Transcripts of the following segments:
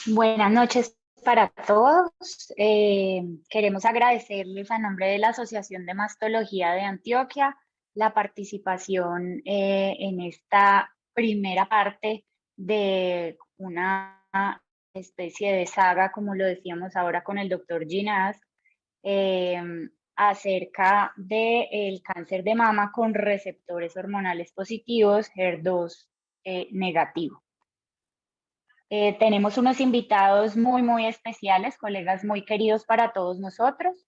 Buenas noches para todos. Queremos agradecerles a nombre de la Asociación de Mastología de Antioquia la participación en esta primera parte de una especie de saga, como lo decíamos ahora con el doctor Ginás, eh, acerca del cáncer de mama con receptores hormonales positivos, HER2 negativo. Tenemos unos invitados muy especiales, colegas muy queridos para todos nosotros.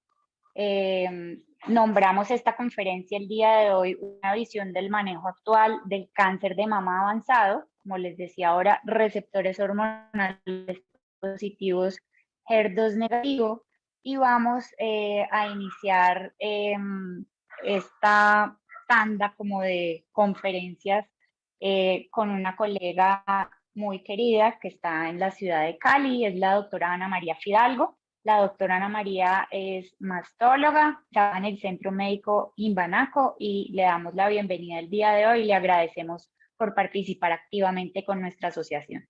Nombramos esta conferencia el día de hoy una visión del manejo actual del cáncer de mama avanzado, como les decía ahora, receptores hormonales positivos, HER2 negativo, y vamos a iniciar esta tanda como de conferencias con una colega muy querida que está en la ciudad de Cali, es la doctora Ana María Fidalgo. La doctora Ana María es mastóloga, trabaja en el Centro Médico Imbanaco y le damos la bienvenida el día de hoy y le agradecemos por participar activamente con nuestra asociación.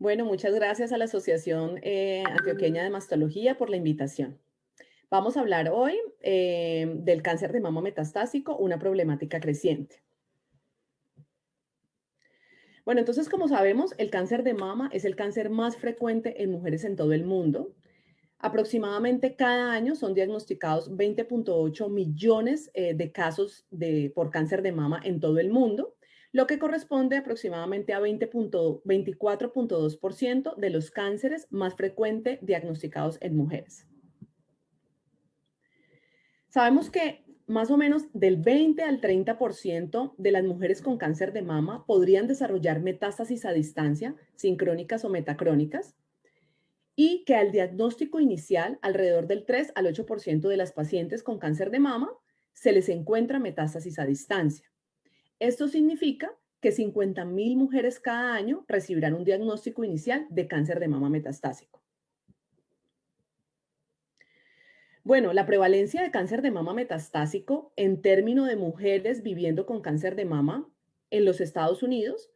Bueno, muchas gracias a la Asociación Antioqueña de Mastología por la invitación. Vamos a hablar hoy del cáncer de mama metastásico, una problemática creciente. Bueno, entonces, como sabemos, el cáncer de mama es el cáncer más frecuente en mujeres en todo el mundo. Aproximadamente cada año son diagnosticados 20.8 millones de casos por cáncer de mama en todo el mundo, lo que corresponde aproximadamente a 24.2% de los cánceres más frecuentes diagnosticados en mujeres. Sabemos que más o menos del 20 al 30% de las mujeres con cáncer de mama podrían desarrollar metástasis a distancia, sincrónicas o metacrónicas, y que al diagnóstico inicial, alrededor del 3 al 8% de las pacientes con cáncer de mama se les encuentra metástasis a distancia. Esto significa que 50.000 mujeres cada año recibirán un diagnóstico inicial de cáncer de mama metastásico. Bueno, la prevalencia de cáncer de mama metastásico en términos de mujeres viviendo con cáncer de mama en los Estados Unidos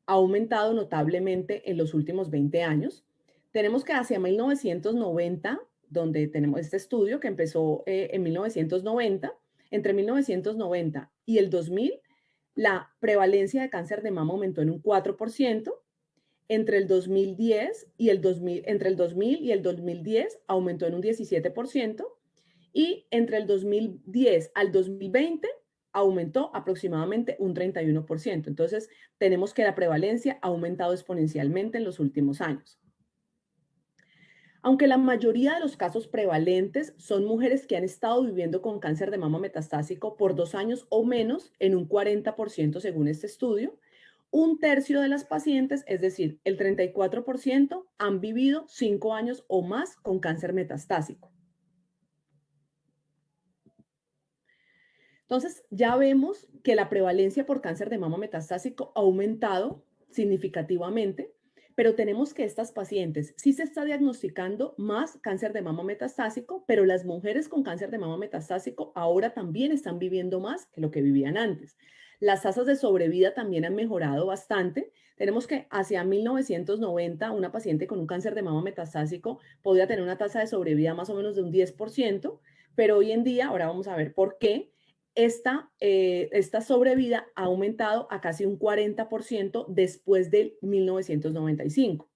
ha aumentado notablemente en los últimos 20 años. Tenemos que hacia 1990, donde tenemos este estudio que empezó en 1990, entre 1990 y el 2000, la prevalencia de cáncer de mama aumentó en un 4%. Entre el 2010 y el 2000, entre el 2000 y el 2010 aumentó en un 17%, y entre el 2010 al 2020 aumentó aproximadamente un 31%. Entonces, tenemos que la prevalencia ha aumentado exponencialmente en los últimos años. Aunque la mayoría de los casos prevalentes son mujeres que han estado viviendo con cáncer de mama metastásico por 2 años o menos, en un 40% según este estudio, un tercio de las pacientes, es decir, el 34%, han vivido 5 años o más con cáncer metastásico. Entonces, ya vemos que la prevalencia por cáncer de mama metastásico ha aumentado significativamente, pero tenemos que estas pacientes sí se está diagnosticando más cáncer de mama metastásico, pero las mujeres con cáncer de mama metastásico ahora también están viviendo más que lo que vivían antes. Las tasas de sobrevida también han mejorado bastante. Tenemos que hacia 1990 una paciente con un cáncer de mama metastásico podía tener una tasa de sobrevida más o menos de un 10%, pero hoy en día, ahora vamos a ver por qué, esta sobrevida ha aumentado a casi un 40% después del 1995.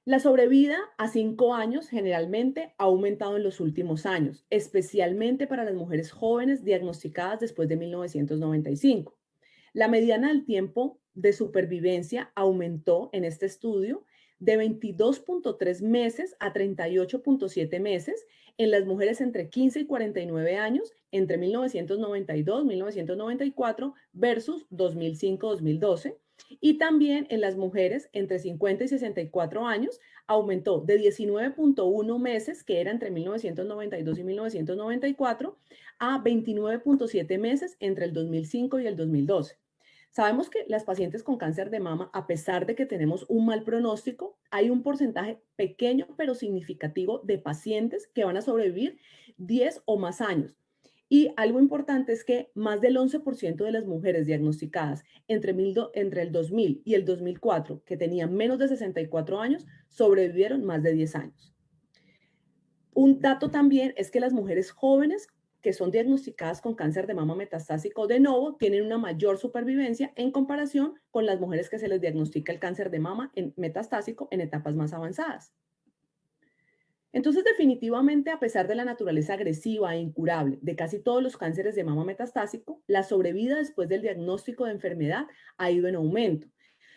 La sobrevida a 5 años generalmente ha aumentado en los últimos años, especialmente para las mujeres jóvenes diagnosticadas después de 1995. La mediana del tiempo de supervivencia aumentó en este estudio de 22.3 meses a 38.7 meses en las mujeres entre 15 y 49 años entre 1992 y 1994 versus 2005-2012, Y también en las mujeres entre 50 y 64 años aumentó de 19.1 meses, que era entre 1992 y 1994, a 29.7 meses entre el 2005 y el 2012. Sabemos que las pacientes con cáncer de mama, a pesar de que tenemos un mal pronóstico, hay un porcentaje pequeño pero significativo de pacientes que van a sobrevivir 10 o más años. Y algo importante es que más del 11% de las mujeres diagnosticadas entre el 2000 y el 2004, que tenían menos de 64 años, sobrevivieron más de 10 años. Un dato también es que las mujeres jóvenes que son diagnosticadas con cáncer de mama metastásico de novo tienen una mayor supervivencia en comparación con las mujeres que se les diagnostica el cáncer de mama metastásico en etapas más avanzadas. Entonces, definitivamente, a pesar de la naturaleza agresiva e incurable de casi todos los cánceres de mama metastásico, la sobrevida después del diagnóstico de enfermedad ha ido en aumento,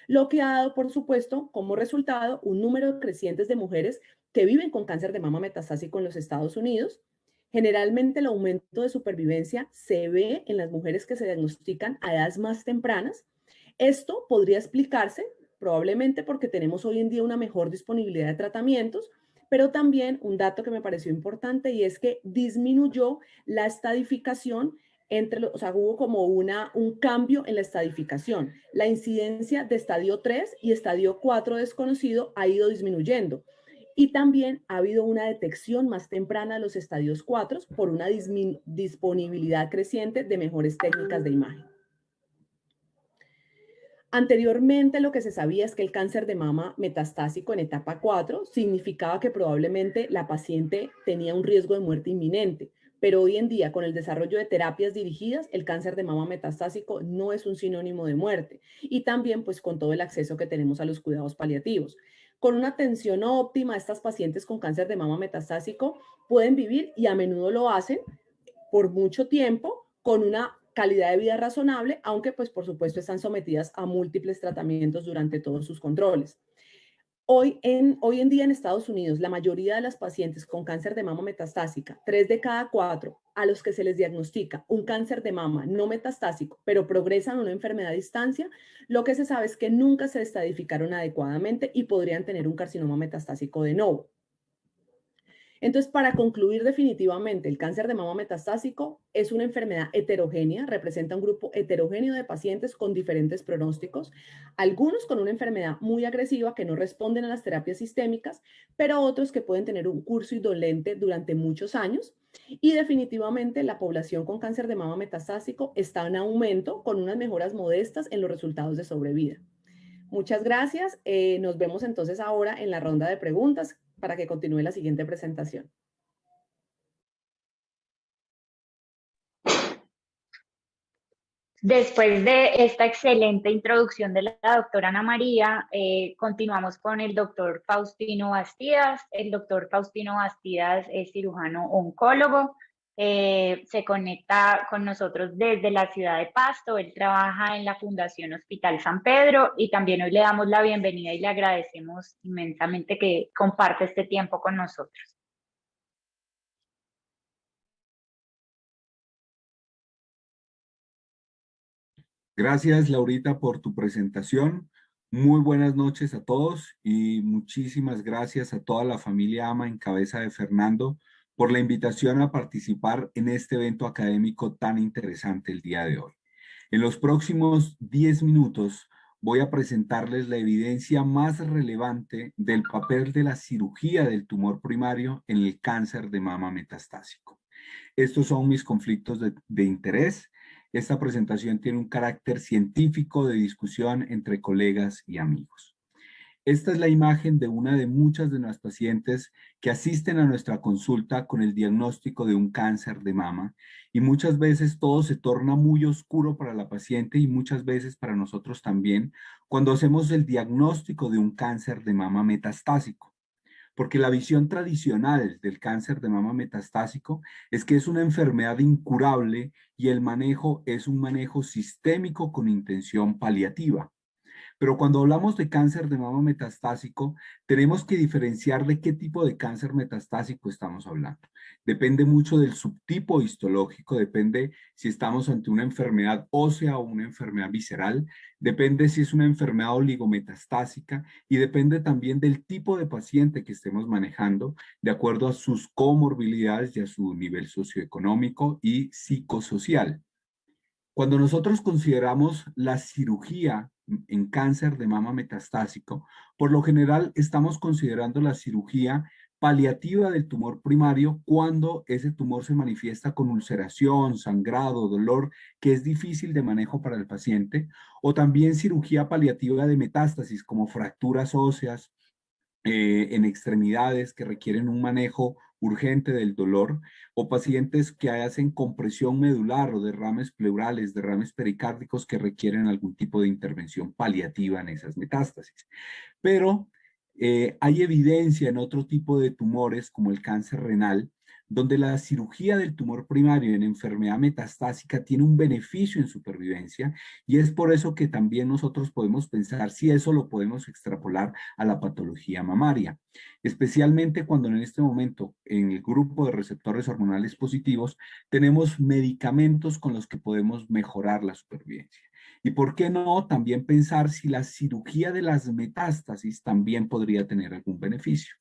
lo que ha dado, por supuesto, como resultado un número creciente de mujeres que viven con cáncer de mama metastásico en los Estados Unidos. Generalmente el aumento de supervivencia se ve en las mujeres que se diagnostican a edades más tempranas. Esto podría explicarse probablemente porque tenemos hoy en día una mejor disponibilidad de tratamientos, pero también un dato que me pareció importante y es que disminuyó la estadificación o sea, hubo como un cambio en la estadificación. La incidencia de estadio 3 y estadio 4 desconocido ha ido disminuyendo. Y también ha habido una detección más temprana de los estadios 4 por una disponibilidad creciente de mejores técnicas de imagen. Anteriormente lo que se sabía es que el cáncer de mama metastásico en etapa 4 significaba que probablemente la paciente tenía un riesgo de muerte inminente, pero hoy en día con el desarrollo de terapias dirigidas, el cáncer de mama metastásico no es un sinónimo de muerte y también pues con todo el acceso que tenemos a los cuidados paliativos. Con una atención óptima, estas pacientes con cáncer de mama metastásico pueden vivir y a menudo lo hacen por mucho tiempo con una calidad de vida razonable, aunque pues por supuesto están sometidas a múltiples tratamientos durante todos sus controles. Hoy en día en Estados Unidos, la mayoría de las pacientes con cáncer de mama metastásica, 3 de cada 4 a los que se les diagnostica un cáncer de mama no metastásico, pero progresan a una enfermedad a distancia, lo que se sabe es que nunca se estadificaron adecuadamente y podrían tener un carcinoma metastásico de nuevo. Entonces, para concluir definitivamente, el cáncer de mama metastásico es una enfermedad heterogénea, representa un grupo heterogéneo de pacientes con diferentes pronósticos, algunos con una enfermedad muy agresiva que no responden a las terapias sistémicas, pero otros que pueden tener un curso indolente durante muchos años. Y definitivamente la población con cáncer de mama metastásico está en aumento con unas mejoras modestas en los resultados de sobrevida. Muchas gracias. Nos vemos entonces ahora en la ronda de preguntas para que continúe la siguiente presentación. Después de esta excelente introducción de la doctora Ana María, continuamos con el doctor Faustino Bastidas. El doctor Faustino Bastidas es cirujano oncólogo. Se conecta con nosotros desde la ciudad de Pasto. Él trabaja en la Fundación Hospital San Pedro y también hoy le damos la bienvenida y le agradecemos inmensamente que comparte este tiempo con nosotros. Gracias, Laurita, por tu presentación. Muy buenas noches a todos y muchísimas gracias a toda la familia AMA en cabeza de Fernando por la invitación a participar en este evento académico tan interesante el día de hoy. En los próximos 10 minutos voy a presentarles la evidencia más relevante del papel de la cirugía del tumor primario en el cáncer de mama metastásico. Estos son mis conflictos de interés. Esta presentación tiene un carácter científico de discusión entre colegas y amigos. Esta es la imagen de una de muchas de nuestras pacientes que asisten a nuestra consulta con el diagnóstico de un cáncer de mama y muchas veces todo se torna muy oscuro para la paciente y muchas veces para nosotros también cuando hacemos el diagnóstico de un cáncer de mama metastásico. Porque la visión tradicional del cáncer de mama metastásico es que es una enfermedad incurable y el manejo es un manejo sistémico con intención paliativa. Pero cuando hablamos de cáncer de mama metastásico, tenemos que diferenciar de qué tipo de cáncer metastásico estamos hablando. Depende mucho del subtipo histológico, depende si estamos ante una enfermedad ósea o una enfermedad visceral, depende si es una enfermedad oligometastásica y depende también del tipo de paciente que estemos manejando, de acuerdo a sus comorbilidades y a su nivel socioeconómico y psicosocial. Cuando nosotros consideramos la cirugía en cáncer de mama metastásico, por lo general estamos considerando la cirugía paliativa del tumor primario cuando ese tumor se manifiesta con ulceración, sangrado, dolor, que es difícil de manejo para el paciente, o también cirugía paliativa de metástasis como fracturas óseas, en extremidades que requieren un manejo urgente del dolor, o pacientes que hacen compresión medular o derrames pleurales, derrames pericárdicos que requieren algún tipo de intervención paliativa en esas metástasis. Pero hay evidencia en otro tipo de tumores como el cáncer renal, donde la cirugía del tumor primario en enfermedad metastásica tiene un beneficio en supervivencia, y es por eso que también nosotros podemos pensar si eso lo podemos extrapolar a la patología mamaria, especialmente cuando en este momento en el grupo de receptores hormonales positivos tenemos medicamentos con los que podemos mejorar la supervivencia. Y por qué no también pensar si la cirugía de las metástasis también podría tener algún beneficio.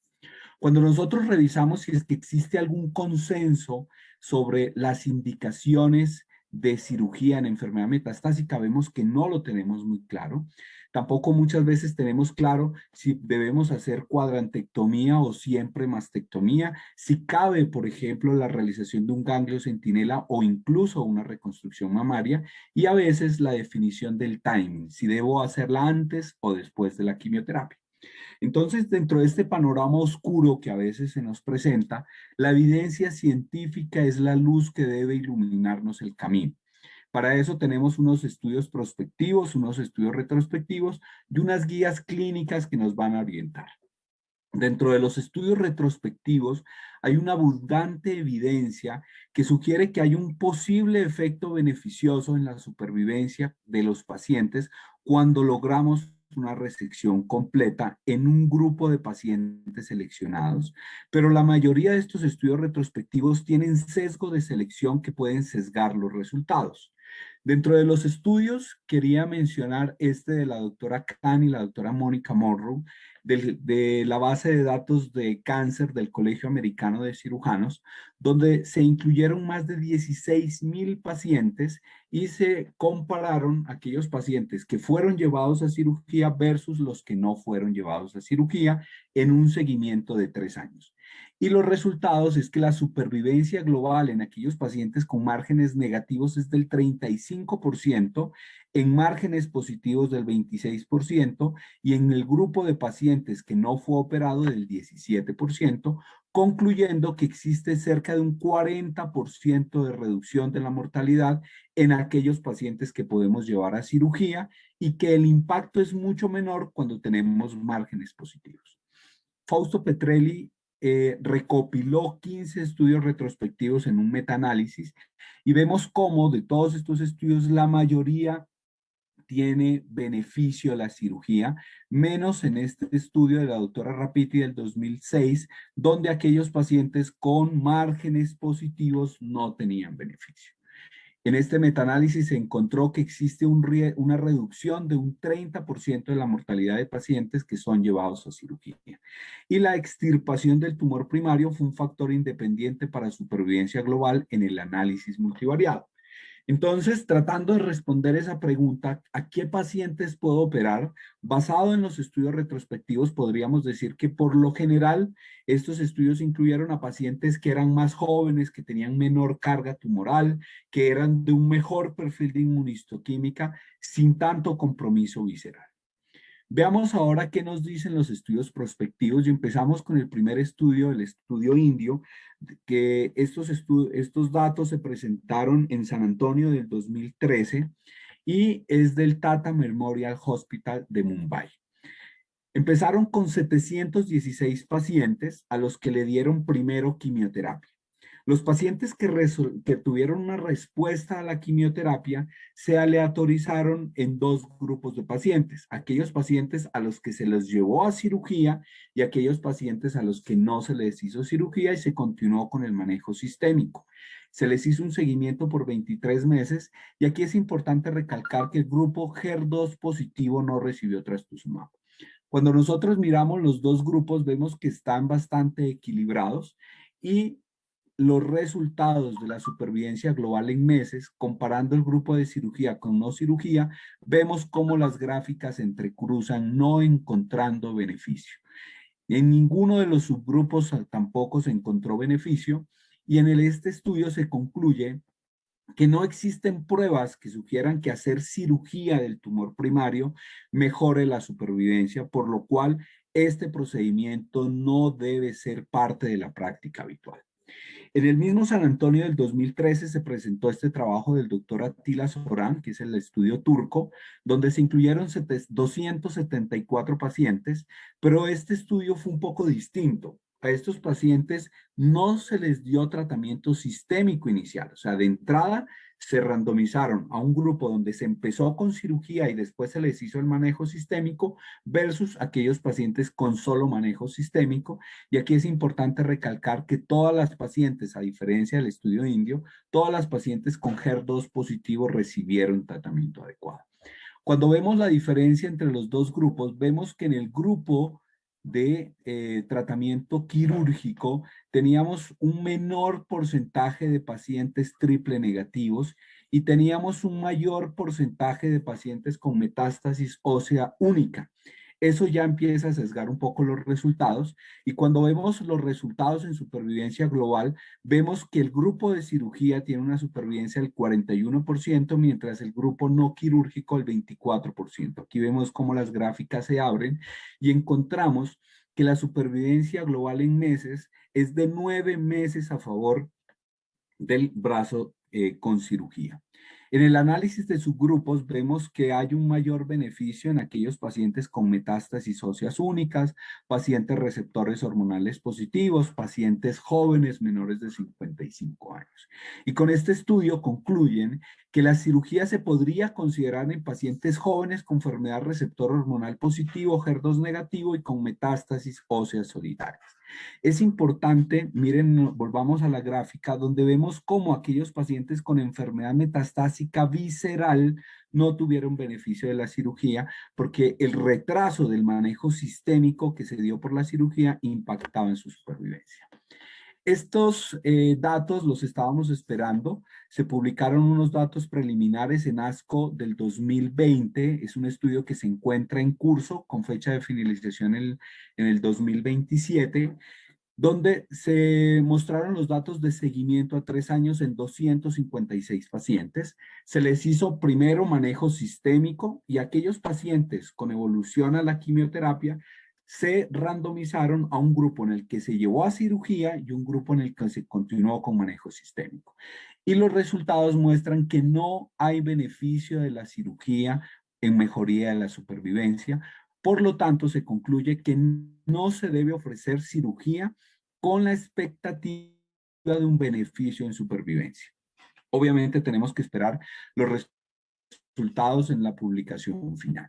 Cuando nosotros revisamos si es que existe algún consenso sobre las indicaciones de cirugía en enfermedad metastásica, vemos que no lo tenemos muy claro. Tampoco muchas veces tenemos claro si debemos hacer cuadrantectomía o siempre mastectomía, si cabe, por ejemplo, la realización de un ganglio centinela o incluso una reconstrucción mamaria, y a veces la definición del timing, si debo hacerla antes o después de la quimioterapia. Entonces, dentro de este panorama oscuro que a veces se nos presenta, la evidencia científica es la luz que debe iluminarnos el camino. Para eso tenemos unos estudios prospectivos, unos estudios retrospectivos y unas guías clínicas que nos van a orientar. Dentro de los estudios retrospectivos hay una abundante evidencia que sugiere que hay un posible efecto beneficioso en la supervivencia de los pacientes cuando logramos una resección completa en un grupo de pacientes seleccionados, pero la mayoría de estos estudios retrospectivos tienen sesgo de selección que pueden sesgar los resultados. Dentro de los estudios, quería mencionar este de la doctora Khan y la doctora Mónica Monroe, de la base de datos de cáncer del Colegio Americano de Cirujanos, donde se incluyeron más de 16,000 pacientes y se compararon aquellos pacientes que fueron llevados a cirugía versus los que no fueron llevados a cirugía en un seguimiento de 3 años. Y los resultados es que la supervivencia global en aquellos pacientes con márgenes negativos es del 35%, en márgenes positivos del 26% y en el grupo de pacientes que no fue operado del 17%, concluyendo que existe cerca de un 40% de reducción de la mortalidad en aquellos pacientes que podemos llevar a cirugía y que el impacto es mucho menor cuando tenemos márgenes positivos. Fausto Petrelli recopiló 15 estudios retrospectivos en un metaanálisis y vemos cómo de todos estos estudios la mayoría tiene beneficio a la cirugía, menos en este estudio de la doctora Rapiti del 2006, donde aquellos pacientes con márgenes positivos no tenían beneficio. En este metaanálisis se encontró que existe una reducción de un 30% de la mortalidad de pacientes que son llevados a cirugía. Y la extirpación del tumor primario fue un factor independiente para supervivencia global en el análisis multivariado. Entonces, tratando de responder esa pregunta, ¿a qué pacientes puedo operar? Basado en los estudios retrospectivos, podríamos decir que por lo general estos estudios incluyeron a pacientes que eran más jóvenes, que tenían menor carga tumoral, que eran de un mejor perfil de inmunistoquímica, sin tanto compromiso visceral. Veamos ahora qué nos dicen los estudios prospectivos y empezamos con el primer estudio, el estudio indio, que estos datos se presentaron en San Antonio del 2013 y es del Tata Memorial Hospital de Mumbai. Empezaron con 716 pacientes a los que le dieron primero quimioterapia. Los pacientes que tuvieron una respuesta a la quimioterapia se aleatorizaron en dos grupos de pacientes, aquellos pacientes a los que se les llevó a cirugía y aquellos pacientes a los que no se les hizo cirugía y se continuó con el manejo sistémico. Se les hizo un seguimiento por 23 meses y aquí es importante recalcar que el grupo HER2 positivo no recibió trastuzumab. Cuando nosotros miramos los dos grupos vemos que están bastante equilibrados y los resultados de la supervivencia global en meses, comparando el grupo de cirugía con no cirugía, vemos cómo las gráficas se entrecruzan no encontrando beneficio. En ninguno de los subgrupos tampoco se encontró beneficio y en este estudio se concluye que no existen pruebas que sugieran que hacer cirugía del tumor primario mejore la supervivencia, por lo cual este procedimiento no debe ser parte de la práctica habitual. En el mismo San Antonio del 2013 se presentó este trabajo del doctor Attila Soran, que es el estudio turco, donde se incluyeron 274 pacientes, pero este estudio fue un poco distinto. A estos pacientes no se les dio tratamiento sistémico inicial, o sea, de entrada se randomizaron a un grupo donde se empezó con cirugía y después se les hizo el manejo sistémico versus aquellos pacientes con solo manejo sistémico. Y aquí es importante recalcar que todas las pacientes, a diferencia del estudio indio, todas las pacientes con HER2 positivo recibieron tratamiento adecuado. Cuando vemos la diferencia entre los dos grupos, vemos que en el grupo de tratamiento quirúrgico teníamos un menor porcentaje de pacientes triple negativos y teníamos un mayor porcentaje de pacientes con metástasis ósea única. Eso ya empieza a sesgar un poco los resultados y cuando vemos los resultados en supervivencia global, vemos que el grupo de cirugía tiene una supervivencia del 41%, mientras el grupo no quirúrgico el 24%. Aquí vemos cómo las gráficas se abren y encontramos que la supervivencia global en meses es de 9 meses a favor del brazo con cirugía. En el análisis de subgrupos vemos que hay un mayor beneficio en aquellos pacientes con metástasis óseas únicas, pacientes receptores hormonales positivos, pacientes jóvenes menores de 55 años. Y con este estudio concluyen que la cirugía se podría considerar en pacientes jóvenes con enfermedad receptor hormonal positivo, HER2 negativo y con metástasis óseas solitarias. Es importante, miren, volvamos a la gráfica donde vemos cómo aquellos pacientes con enfermedad metastásica visceral no tuvieron beneficio de la cirugía porque el retraso del manejo sistémico que se dio por la cirugía impactaba en su supervivencia. Estos datos los estábamos esperando. Se publicaron unos datos preliminares en ASCO del 2020. Es un estudio que se encuentra en curso con fecha de finalización en el 2027, donde se mostraron los datos de seguimiento a 3 años en 256 pacientes. Se les hizo primero manejo sistémico y aquellos pacientes con evolución a la quimioterapia se randomizaron a un grupo en el que se llevó a cirugía y un grupo en el que se continuó con manejo sistémico. Y los resultados muestran que no hay beneficio de la cirugía en mejoría de la supervivencia. Por lo tanto, se concluye que no se debe ofrecer cirugía con la expectativa de un beneficio en supervivencia. Obviamente tenemos que esperar los resultados en la publicación final.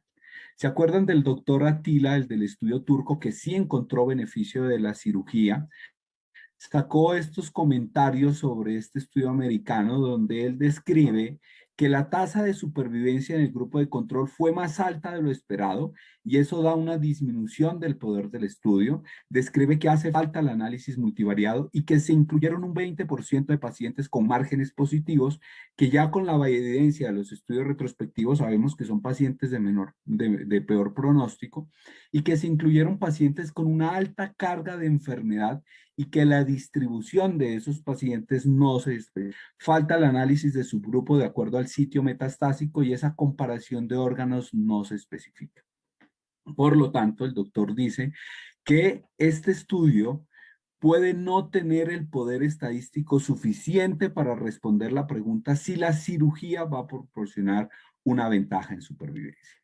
¿Se acuerdan del doctor Attila, el del estudio turco, que sí encontró beneficio de la cirugía? Sacó estos comentarios sobre este estudio americano donde él describe que la tasa de supervivencia en el grupo de control fue más alta de lo esperado y eso da una disminución del poder del estudio. Describe que hace falta el análisis multivariado y que se incluyeron un 20% de pacientes con márgenes positivos que ya con la evidencia de los estudios retrospectivos sabemos que son pacientes de peor pronóstico y que se incluyeron pacientes con una alta carga de enfermedad y que la distribución de esos pacientes no se falta el análisis de subgrupo de acuerdo al sitio metastásico y esa comparación de órganos no se especifica. Por lo tanto, el doctor dice que este estudio puede no tener el poder estadístico suficiente para responder la pregunta si la cirugía va a proporcionar una ventaja en supervivencia.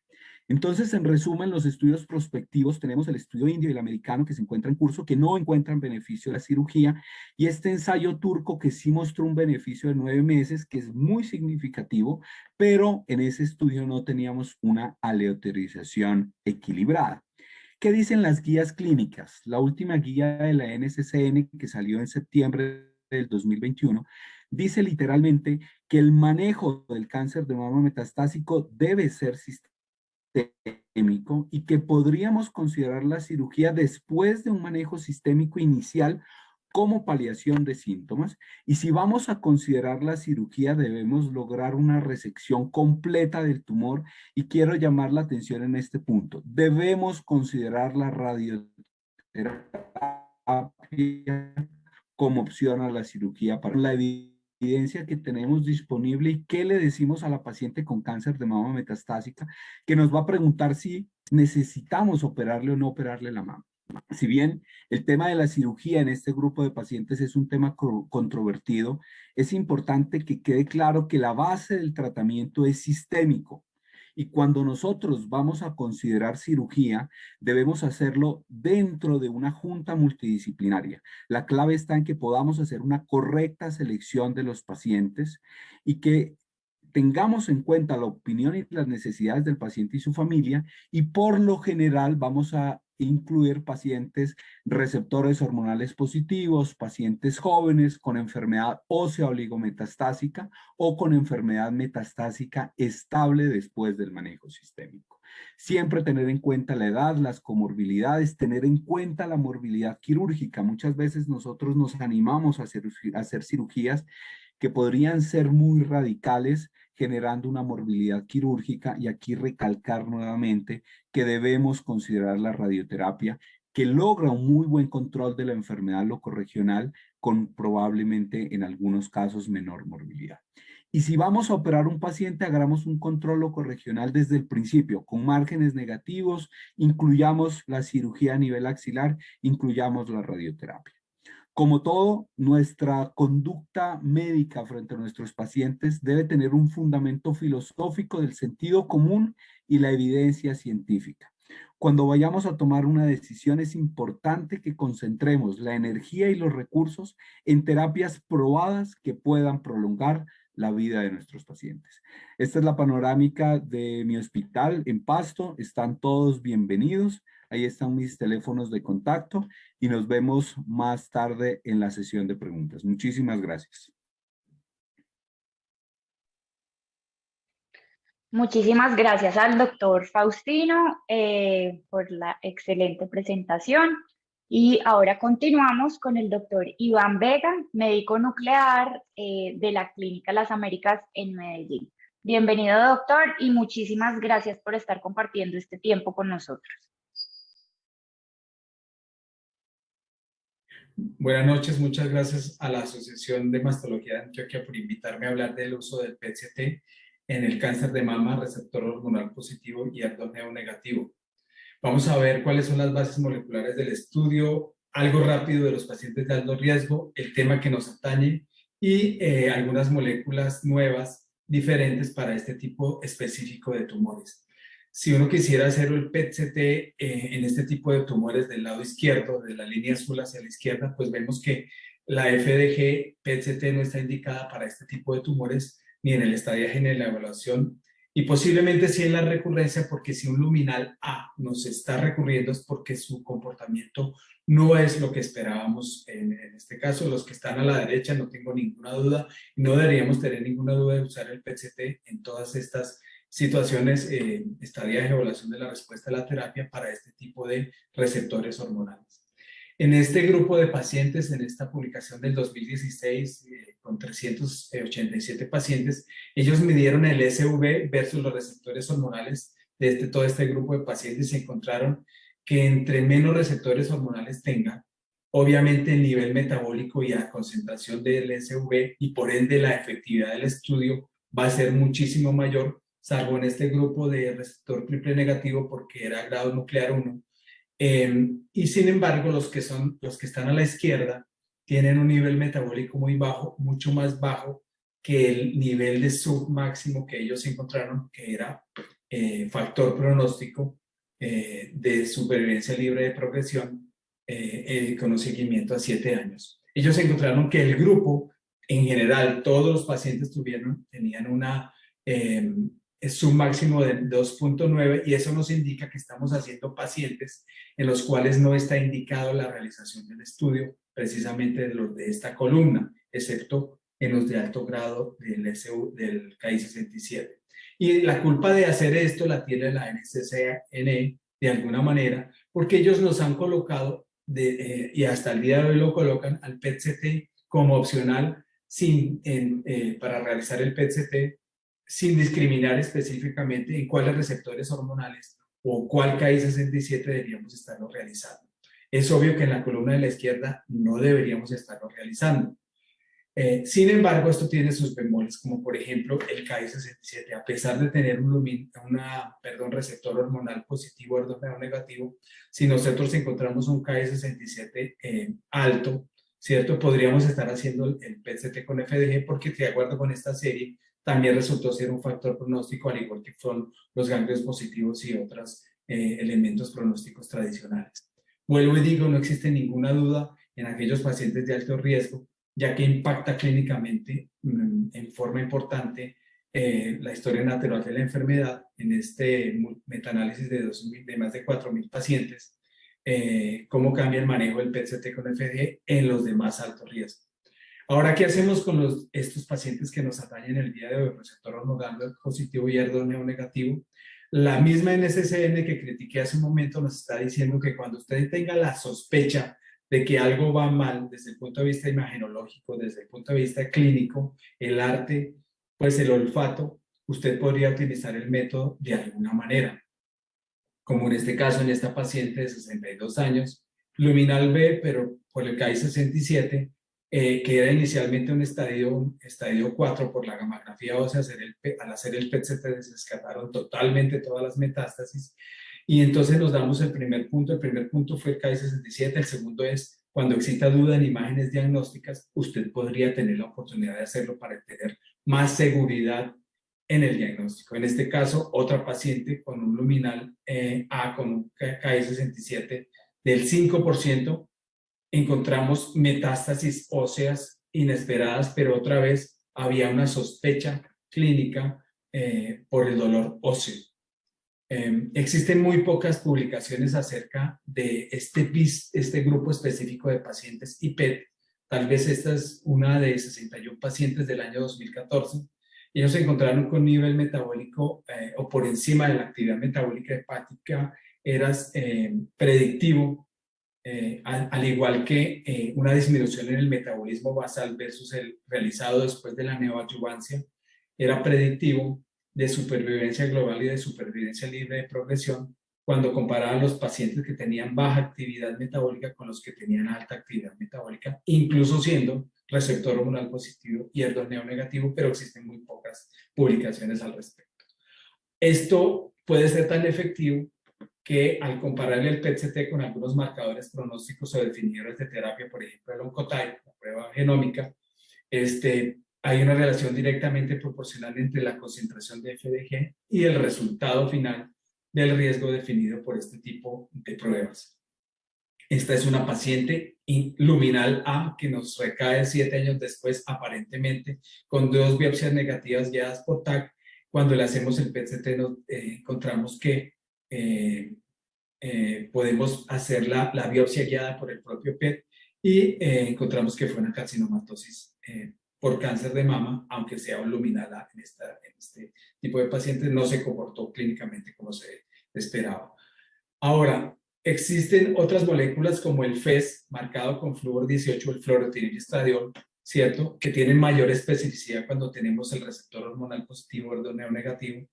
Entonces, en resumen, los estudios prospectivos, tenemos el estudio indio y el americano que se encuentra en curso, que no encuentran beneficio de la cirugía, y este ensayo turco que sí mostró un beneficio de 9 meses, que es muy significativo, pero en ese estudio no teníamos una aleatorización equilibrada. ¿Qué dicen las guías clínicas? La última guía de la NCCN que salió en septiembre del 2021 dice literalmente que el manejo del cáncer de mama metastásico debe ser sistémico y que podríamos considerar la cirugía después de un manejo sistémico inicial como paliación de síntomas, y si vamos a considerar la cirugía debemos lograr una resección completa del tumor, y quiero llamar la atención en este punto. Debemos considerar la radioterapia como opción a la cirugía para la evidencia que tenemos disponible y qué le decimos a la paciente con cáncer de mama metastásica que nos va a preguntar si necesitamos operarle o no operarle la mama. Si bien el tema de la cirugía en este grupo de pacientes es un tema controvertido, es importante que quede claro que la base del tratamiento es sistémico. Y cuando nosotros vamos a considerar cirugía, debemos hacerlo dentro de una junta multidisciplinaria. La clave está en que podamos hacer una correcta selección de los pacientes y que tengamos en cuenta la opinión y las necesidades del paciente y su familia, y por lo general vamos a incluir pacientes receptores hormonales positivos, pacientes jóvenes con enfermedad ósea oligometastásica o con enfermedad metastásica estable después del manejo sistémico. Siempre tener en cuenta la edad, las comorbilidades, tener en cuenta la morbilidad quirúrgica. Muchas veces nosotros nos animamos a hacer cirugías que podrían ser muy radicales, generando una morbilidad quirúrgica, y aquí recalcar nuevamente que debemos considerar la radioterapia, que logra un muy buen control de la enfermedad locorregional con probablemente en algunos casos menor morbilidad. Y si vamos a operar un paciente, hagamos un control locorregional desde el principio, con márgenes negativos, incluyamos la cirugía a nivel axilar, incluyamos la radioterapia. Como todo, nuestra conducta médica frente a nuestros pacientes debe tener un fundamento filosófico del sentido común y la evidencia científica. Cuando vayamos a tomar una decisión, es importante que concentremos la energía y los recursos en terapias probadas que puedan prolongar la vida de nuestros pacientes. Esta es la panorámica de mi hospital en Pasto. Están todos bienvenidos. Ahí están mis teléfonos de contacto y nos vemos más tarde en la sesión de preguntas. Muchísimas gracias. Muchísimas gracias al doctor Faustino por la excelente presentación. Y ahora continuamos con el doctor Iván Vega, médico nuclear de la Clínica Las Américas en Medellín. Bienvenido, doctor, y muchísimas gracias por estar compartiendo este tiempo con nosotros. Buenas noches, muchas gracias a la Asociación de Mastología de Antioquia por invitarme a hablar del uso del PET-CT en el cáncer de mama, receptor hormonal positivo y ardóneo negativo. Vamos a ver cuáles son las bases moleculares del estudio, algo rápido de los pacientes de alto riesgo, el tema que nos atañe y algunas moléculas nuevas diferentes para este tipo específico de tumores. Si uno quisiera hacer el PET-CT en este tipo de tumores del lado izquierdo, de la línea azul hacia la izquierda, pues vemos que la FDG PET-CT no está indicada para este tipo de tumores, ni en el estadiaje ni en la evaluación, y posiblemente sí en la recurrencia, porque si un luminal A nos está recurriendo es porque su comportamiento no es lo que esperábamos en este caso. Los que están a la derecha no tengo ninguna duda, no deberíamos tener ninguna duda de usar el PET-CT en todas estas situaciones, estadiaje, evaluación de la respuesta a la terapia para este tipo de receptores hormonales. En este grupo de pacientes, en esta publicación del 2016, con 387 pacientes, ellos midieron el SV versus los receptores hormonales de todo este grupo de pacientes y encontraron que entre menos receptores hormonales tenga, obviamente el nivel metabólico y la concentración del SV y por ende la efectividad del estudio va a ser muchísimo mayor, salvo en este grupo de receptor triple negativo porque era grado nuclear 1. Y sin embargo, los que están a la izquierda tienen un nivel metabólico muy bajo, mucho más bajo que el nivel de submáximo que ellos encontraron, que era factor pronóstico de supervivencia libre de progresión con un seguimiento a 7 años. Ellos encontraron que el grupo, en general, todos los pacientes tenían una submáximo de 2.9 y eso nos indica que estamos haciendo pacientes en los cuales no está indicado la realización del estudio, precisamente de los de esta columna, excepto en los de alto grado del KI67. Y la culpa de hacer esto la tiene la NCCN de alguna manera, porque ellos nos han colocado, y hasta el día de hoy lo colocan, al PET-CT como opcional para realizar el PET-CT sin discriminar específicamente en cuáles receptores hormonales o cuál KI67 deberíamos estarlo realizando. Es obvio que en la columna de la izquierda no deberíamos estarlo realizando. Sin embargo, esto tiene sus bemoles, como por ejemplo el KI67. A pesar de tener un receptor hormonal positivo o negativo, si nosotros encontramos un KI67 alto, ¿cierto? Podríamos estar haciendo el PET-CT con FDG porque, de acuerdo con esta serie, también resultó ser un factor pronóstico, al igual que son los ganglios positivos y otros elementos pronósticos tradicionales. Vuelvo y digo, no existe ninguna duda en aquellos pacientes de alto riesgo, ya que impacta clínicamente en forma importante la historia natural de la enfermedad en este metaanálisis de más de 4.000 pacientes, cómo cambia el manejo del PET-CT con FDG en los de más alto riesgo. Ahora, ¿qué hacemos con estos pacientes que nos atañen el día de hoy? Receptor hormonal positivo y HER2 negativo. La misma NCCN que critiqué hace un momento nos está diciendo que cuando usted tenga la sospecha de que algo va mal desde el punto de vista imagenológico, desde el punto de vista clínico, el arte, pues el olfato, usted podría utilizar el método de alguna manera. Como en este caso, en esta paciente de 62 años, luminal B, pero por el KI67, que era inicialmente un estadio 4 por la gammagrafía ósea, al hacer el PET-CT se descartaron totalmente todas las metástasis. Y entonces nos damos el primer punto. El primer punto fue el KI67. El segundo es, cuando exista duda en imágenes diagnósticas, usted podría tener la oportunidad de hacerlo para tener más seguridad en el diagnóstico. En este caso, otra paciente con un luminal A con un KI67 del 5%, encontramos metástasis óseas inesperadas, pero otra vez había una sospecha clínica por el dolor óseo. Existen muy pocas publicaciones acerca de este grupo específico de pacientes IPET. Tal vez esta es una de 61 pacientes del año 2014. Ellos se encontraron con nivel metabólico o por encima de la actividad metabólica hepática, era predictivo, al igual que una disminución en el metabolismo basal versus el realizado después de la neoadyuvancia, era predictivo de supervivencia global y de supervivencia libre de progresión cuando comparaban los pacientes que tenían baja actividad metabólica con los que tenían alta actividad metabólica, incluso siendo receptor hormonal positivo y HER2 negativo, pero existen muy pocas publicaciones al respecto. Esto puede ser tan efectivo que al compararle el PET-CT con algunos marcadores pronósticos o definidores de terapia, por ejemplo el Oncotype, la prueba genómica, hay una relación directamente proporcional entre la concentración de FDG y el resultado final del riesgo definido por este tipo de pruebas. Esta es una paciente luminal A que nos recae 7 años después, aparentemente, con 2 biopsias negativas guiadas por TAC. Cuando le hacemos el PET-CT encontramos que podemos hacer la biopsia guiada por el propio PET y encontramos que fue una carcinomatosis por cáncer de mama, aunque sea un luminal A en este tipo de pacientes, no se comportó clínicamente como se esperaba. Ahora, existen otras moléculas como el FES, marcado con flúor 18, el fluoroetilenestradiol, ¿cierto? Que tienen mayor especificidad cuando tenemos el receptor hormonal positivo HER2 negativo,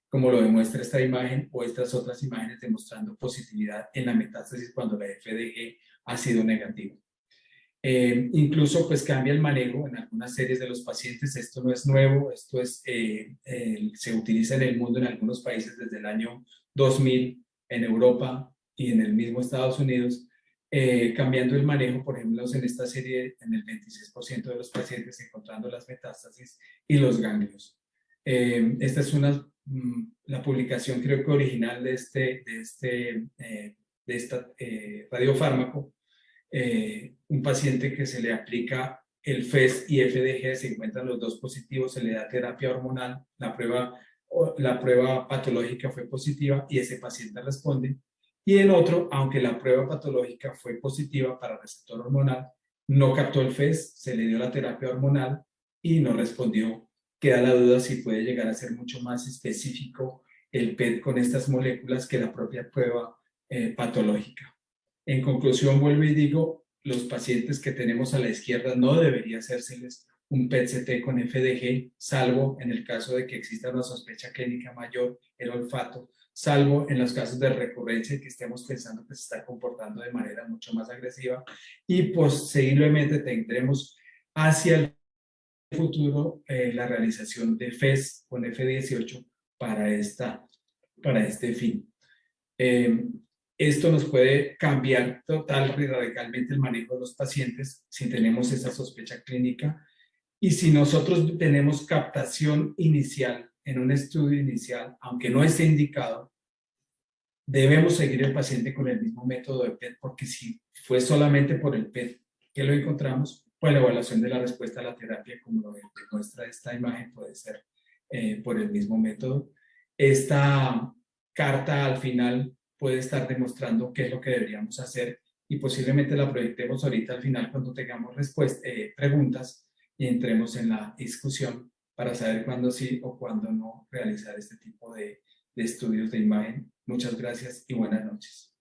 como lo demuestra esta imagen o estas otras imágenes demostrando positividad en la metástasis cuando la FDG ha sido negativa. Incluso pues cambia el manejo en algunas series de los pacientes. Esto no es nuevo, esto se utiliza en el mundo en algunos países desde el año 2000, en Europa y en el mismo Estados Unidos, cambiando el manejo, por ejemplo, en esta serie en el 26% de los pacientes encontrando las metástasis y los ganglios. Esta es la publicación creo que original de esta radiofármaco. Un paciente que se le aplica el FES y FDG, se encuentran los dos positivos, se le da terapia hormonal, la prueba patológica fue positiva y ese paciente responde. Y en otro, aunque la prueba patológica fue positiva para receptor hormonal, no captó el FES, se le dio la terapia hormonal y no respondió. Queda la duda si puede llegar a ser mucho más específico el PET con estas moléculas que la propia prueba patológica. En conclusión, vuelvo y digo, los pacientes que tenemos a la izquierda no debería hacérseles un PET-CT con FDG, salvo en el caso de que exista una sospecha clínica mayor, el olfato, salvo en los casos de recurrencia y que estemos pensando que se está comportando de manera mucho más agresiva, y posiblemente tendremos hacia el futuro la realización de FES con F18 para este fin. Esto nos puede cambiar total y radicalmente el manejo de los pacientes si tenemos esa sospecha clínica y si nosotros tenemos captación inicial en un estudio inicial, aunque no esté indicado, debemos seguir el paciente con el mismo método de PET, porque si fue solamente por el PET que lo encontramos, pues la evaluación de la respuesta a la terapia, como lo demuestra esta imagen, puede ser por el mismo método. Esta carta al final puede estar demostrando qué es lo que deberíamos hacer y posiblemente la proyectemos ahorita al final cuando tengamos preguntas y entremos en la discusión para saber cuándo sí o cuándo no realizar este tipo de estudios de imagen. Muchas gracias y buenas noches.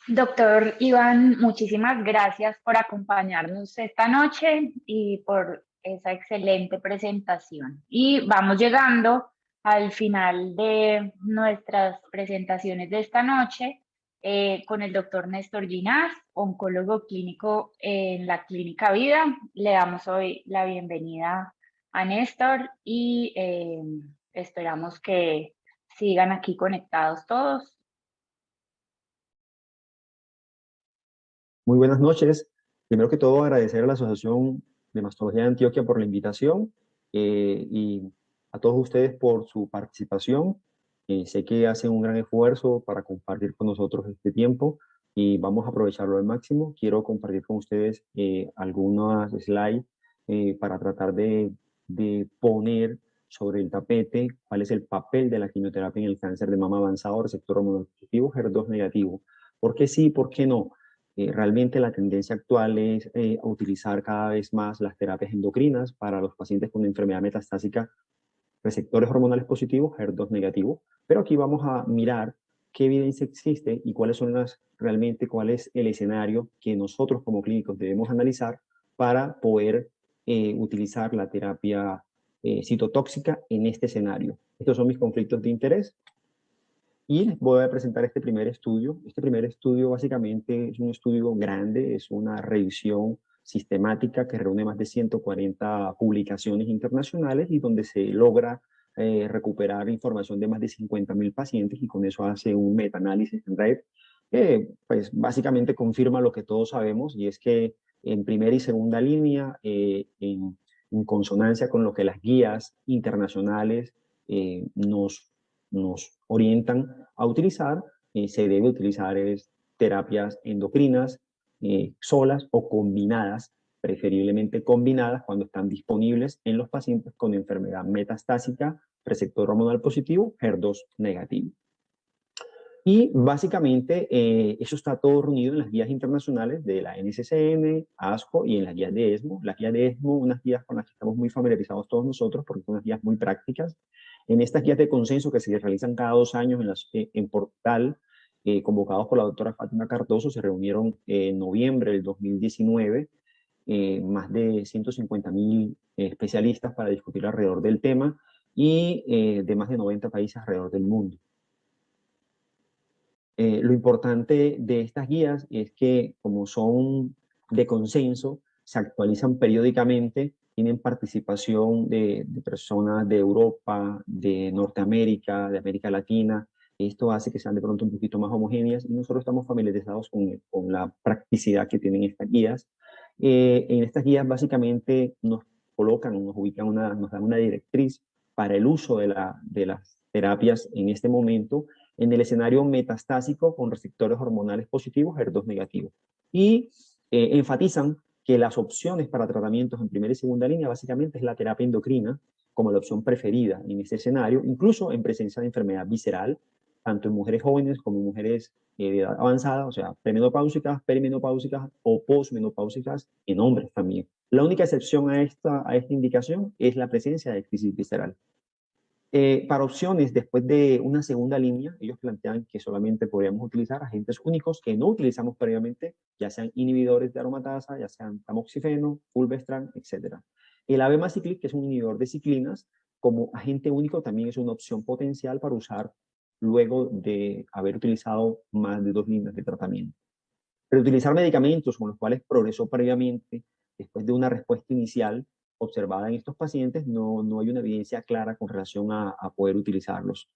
Doctor Iván, muchísimas gracias por acompañarnos esta noche y por esa excelente presentación. Y vamos llegando al final de nuestras presentaciones de esta noche con el doctor Néstor Ginás, oncólogo clínico en la Clínica Vida. Le damos hoy la bienvenida a Néstor y esperamos que sigan aquí conectados todos. Muy buenas noches. Primero que todo, agradecer a la Asociación de Mastología de Antioquia por la invitación y a todos ustedes por su participación. Sé que hacen un gran esfuerzo para compartir con nosotros este tiempo y vamos a aprovecharlo al máximo. Quiero compartir con ustedes algunas slides para tratar de poner sobre el tapete cuál es el papel de la quimioterapia en el cáncer de mama avanzado, receptor hormonal positivo, HER2 negativo. ¿Por qué sí, por qué no? Realmente la tendencia actual es utilizar cada vez más las terapias endocrinas para los pacientes con enfermedad metastásica, receptores hormonales positivos, HER2 negativo. Pero aquí vamos a mirar qué evidencia existe y cuál es el escenario que nosotros como clínicos debemos analizar para poder utilizar la terapia citotóxica en este escenario. Estos son mis conflictos de interés. Y les voy a presentar este primer estudio. Este primer estudio básicamente es un estudio grande, es una revisión sistemática que reúne más de 140 publicaciones internacionales y donde se logra recuperar información de más de 50.000 pacientes y con eso hace un metaanálisis en red que pues básicamente confirma lo que todos sabemos y es que en primera y segunda línea, en consonancia con lo que las guías internacionales nos orientan a utilizar, se debe utilizar terapias endocrinas solas o combinadas, preferiblemente combinadas cuando están disponibles en los pacientes con enfermedad metastásica, receptor hormonal positivo, HER2 negativo. Y básicamente eso está todo reunido en las guías internacionales de la NCCN, ASCO y en las guías de ESMO. Las guías de ESMO, unas guías con las que estamos muy familiarizados todos nosotros porque son unas guías muy prácticas. En estas guías de consenso que se realizan cada 2 años en Portal, convocados por la doctora Fátima Cardoso, se reunieron en noviembre del 2019 más de 150.000 especialistas para discutir alrededor del tema y de más de 90 países alrededor del mundo. Lo importante de estas guías es que, como son de consenso, se actualizan periódicamente, tienen participación de personas de Europa, de Norteamérica, de América Latina. Esto hace que sean de pronto un poquito más homogéneas y nosotros estamos familiarizados con la practicidad que tienen estas guías. En estas guías básicamente nos colocan, nos ubican, nos dan una directriz para el uso de las terapias en este momento en el escenario metastásico con receptores hormonales positivos, HER2 negativos. Y enfatizan que las opciones para tratamientos en primera y segunda línea básicamente es la terapia endocrina como la opción preferida en este escenario, incluso en presencia de enfermedad visceral, tanto en mujeres jóvenes como en mujeres de edad avanzada, o sea, premenopáusicas, perimenopáusicas o posmenopáusicas en hombres también. La única excepción a esta indicación es la presencia de crisis visceral. Para opciones después de una segunda línea, ellos plantean que solamente podríamos utilizar agentes únicos que no utilizamos previamente, ya sean inhibidores de aromatasa, ya sean tamoxifeno, fulvestrant, etc. El abemaciclib, que es un inhibidor de ciclinas, como agente único también es una opción potencial para usar luego de haber utilizado más de 2 líneas de tratamiento. Reutilizar medicamentos con los cuales progresó previamente después de una respuesta inicial observada en estos pacientes, no hay una evidencia clara con relación a poder utilizarlos.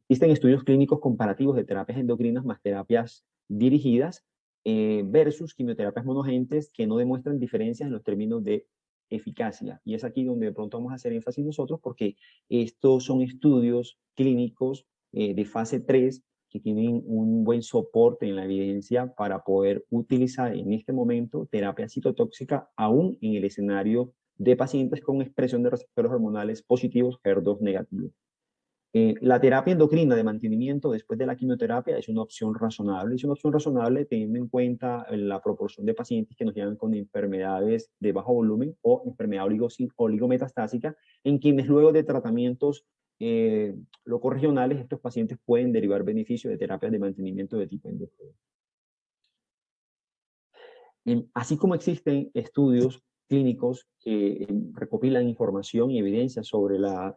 Existen estudios clínicos comparativos de terapias endocrinas más terapias dirigidas versus quimioterapias monoagentes que no demuestran diferencias en los términos de eficacia. Y es aquí donde de pronto vamos a hacer énfasis nosotros porque estos son estudios clínicos de fase 3 que tienen un buen soporte en la evidencia para poder utilizar en este momento terapia citotóxica aún en el escenario de pacientes con expresión de receptores hormonales positivos HER2 negativos. La terapia endocrina de mantenimiento después de la quimioterapia es una opción razonable. Es una opción razonable teniendo en cuenta la proporción de pacientes que nos llegan con enfermedades de bajo volumen o enfermedad oligometastásica, en quienes luego de tratamientos locorregionales, estos pacientes pueden derivar beneficios de terapias de mantenimiento de tipo endocrino. Así como existen estudios clínicos que recopilan información y evidencia sobre la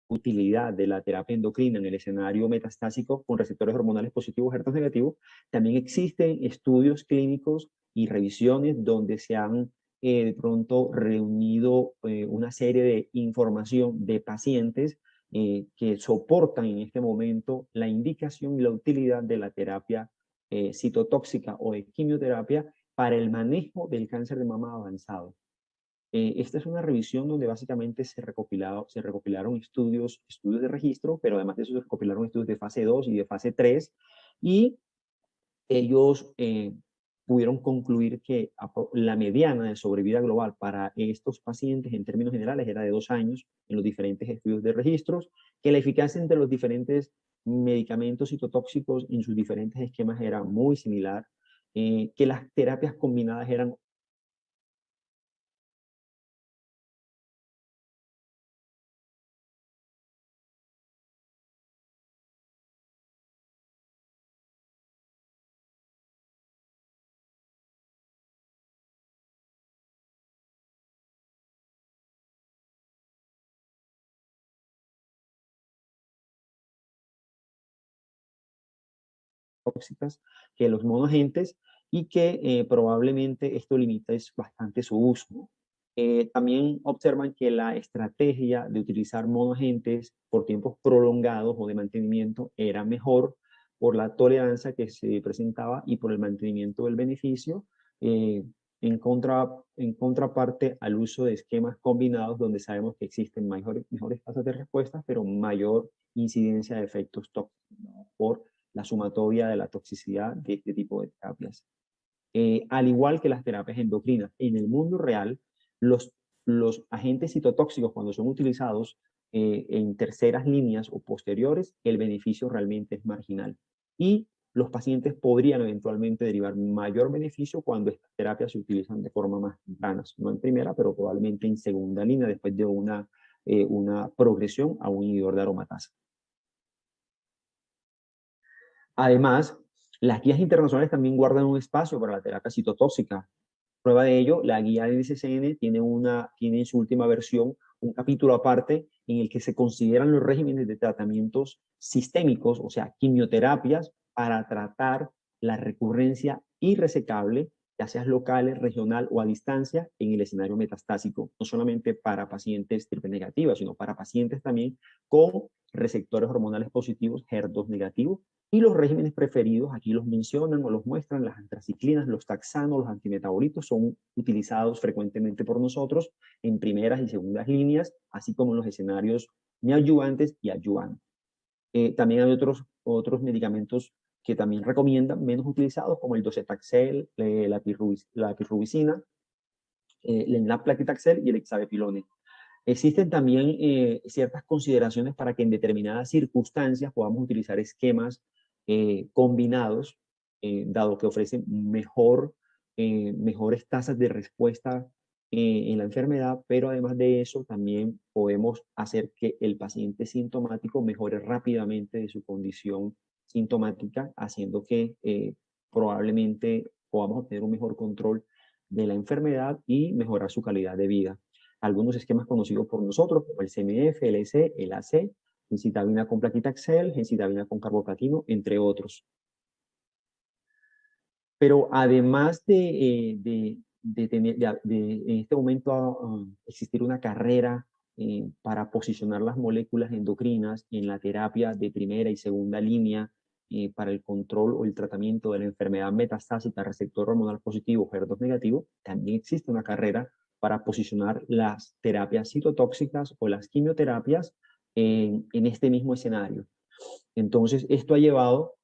utilidad de la terapia endocrina en el escenario metastásico con receptores hormonales positivos HER2 negativos, también existen estudios clínicos y revisiones donde se han de pronto reunido una serie de información de pacientes que soportan en este momento la indicación y la utilidad de la terapia citotóxica o de quimioterapia para el manejo del cáncer de mama avanzado. Esta es una revisión donde básicamente se recopilaron estudios de registro, pero además de eso se recopilaron estudios de fase 2 y de fase 3, y ellos pudieron concluir que la mediana de sobrevida global para estos pacientes en términos generales era de 2 años en los diferentes estudios de registros, que la eficacia entre los diferentes medicamentos citotóxicos en sus diferentes esquemas era muy similar, que las terapias combinadas eran tóxicas que los monoagentes y que probablemente esto limita bastante su uso. También observan que la estrategia de utilizar monoagentes por tiempos prolongados o de mantenimiento era mejor por la tolerancia que se presentaba y por el mantenimiento del beneficio, en contraparte al uso de esquemas combinados donde sabemos que existen mejores tasas de respuesta, pero mayor incidencia de efectos tóxicos, ¿no? Por la sumatoria de la toxicidad de este tipo de terapias. Al igual que las terapias endocrinas, en el mundo real, los agentes citotóxicos cuando son utilizados en terceras líneas o posteriores, el beneficio realmente es marginal. Y los pacientes podrían eventualmente derivar mayor beneficio cuando estas terapias se utilizan de forma más temprana, no en primera, pero probablemente en segunda línea después de una progresión a un inhibidor de aromatasa. Además, las guías internacionales también guardan un espacio para la terapia citotóxica. Prueba de ello, la guía de NCCN tiene en su última versión un capítulo aparte en el que se consideran los regímenes de tratamientos sistémicos, o sea, quimioterapias, para tratar la recurrencia irresecable, ya sea locales, regional o a distancia, en el escenario metastásico, no solamente para pacientes triple negativas, sino para pacientes también con receptores hormonales positivos HER2 negativos Y los regímenes preferidos, aquí los mencionan o los muestran, las antraciclinas, los taxanos, los antimetabolitos, son utilizados frecuentemente por nosotros en primeras y segundas líneas, así como en los escenarios neoadyuvantes y adyuvantes. También hay otros medicamentos que también recomiendan, menos utilizados, como el docetaxel, la pirubicina, el nab-paclitaxel y el hexabepilone. Existen también ciertas consideraciones para que en determinadas circunstancias podamos utilizar esquemas combinados, dado que ofrecen mejores tasas de respuesta en la enfermedad, pero además de eso también podemos hacer que el paciente sintomático mejore rápidamente de su condición sintomática, haciendo que probablemente podamos obtener un mejor control de la enfermedad y mejorar su calidad de vida. Algunos esquemas conocidos por nosotros, como el CMF, el EC, el AC, gencitabina con plaquitaxel, gencitabina con carboplatino, entre otros. Pero además de en este momento existir una carrera para posicionar las moléculas endocrinas en la terapia de primera y segunda línea para el control o el tratamiento de la enfermedad metastásica receptor hormonal positivo HER2 negativo, también existe una carrera para posicionar las terapias citotóxicas o las quimioterapias en este mismo escenario. Entonces, esto ha llevado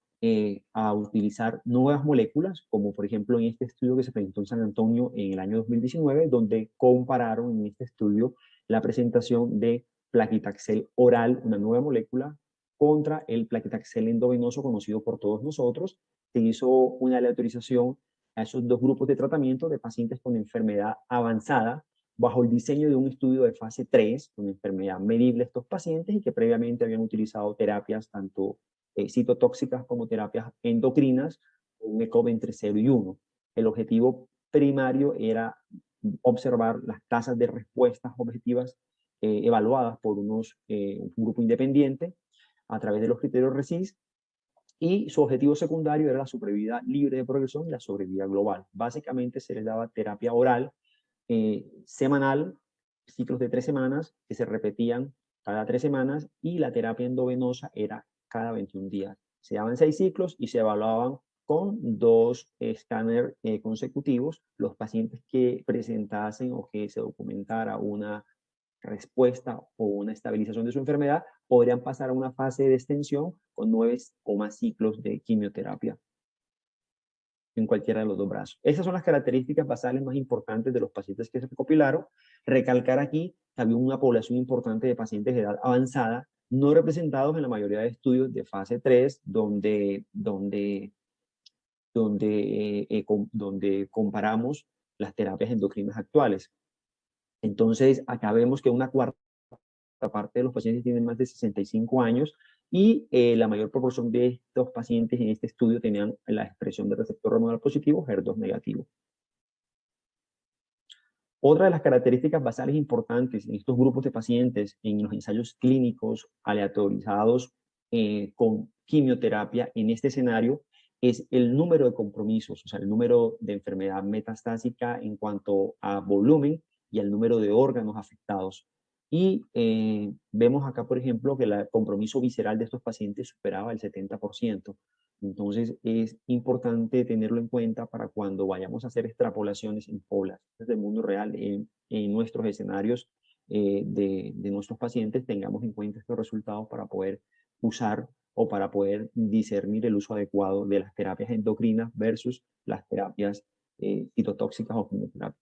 a utilizar nuevas moléculas, como por ejemplo en este estudio que se presentó en San Antonio en el año 2019, donde compararon en este estudio la presentación de plaquitaxel oral, una nueva molécula, contra el plaquitaxel endovenoso conocido por todos nosotros. Se hizo una aleatorización a esos dos grupos de tratamiento de pacientes con enfermedad avanzada bajo el diseño de un estudio de fase 3, con enfermedad medible estos pacientes y que previamente habían utilizado terapias tanto citotóxicas como terapias endocrinas, un ECOG entre 0 y 1. El objetivo primario era observar las tasas de respuestas objetivas evaluadas por un grupo independiente a través de los criterios RECIST, y su objetivo secundario era la sobrevida libre de progresión y la sobrevida global. Básicamente se les daba terapia oral semanal, ciclos de 3 semanas que se repetían cada 3 semanas, y la terapia endovenosa era cada 21 días. Se daban 6 ciclos y se evaluaban con 2 escáneres consecutivos los pacientes que presentasen o que se documentara una respuesta o una estabilización de su enfermedad, podrían pasar a una fase de extensión con 9 o más ciclos de quimioterapia en cualquiera de los dos brazos. Esas son las características basales más importantes de los pacientes que se recopilaron. Recalcar aquí que había una población importante de pacientes de edad avanzada, no representados en la mayoría de estudios de fase 3, donde comparamos las terapias endocrinas actuales. Entonces, acá vemos que una cuarta parte de los pacientes tienen más de 65 años y la mayor proporción de estos pacientes en este estudio tenían la expresión de receptor hormonal positivo, HER2 negativo. Otra de las características basales importantes en estos grupos de pacientes en los ensayos clínicos aleatorizados con quimioterapia en este escenario es el número de compromisos, o sea, el número de enfermedad metastásica en cuanto a volumen y el número de órganos afectados. Y vemos acá, por ejemplo, que el compromiso visceral de estos pacientes superaba el 70%. Entonces, es importante tenerlo en cuenta para cuando vayamos a hacer extrapolaciones en poblaciones del mundo real, en nuestros escenarios de nuestros pacientes, tengamos en cuenta estos resultados para poder usar o para poder discernir el uso adecuado de las terapias endocrinas versus las terapias citotóxicas o quimioterapias.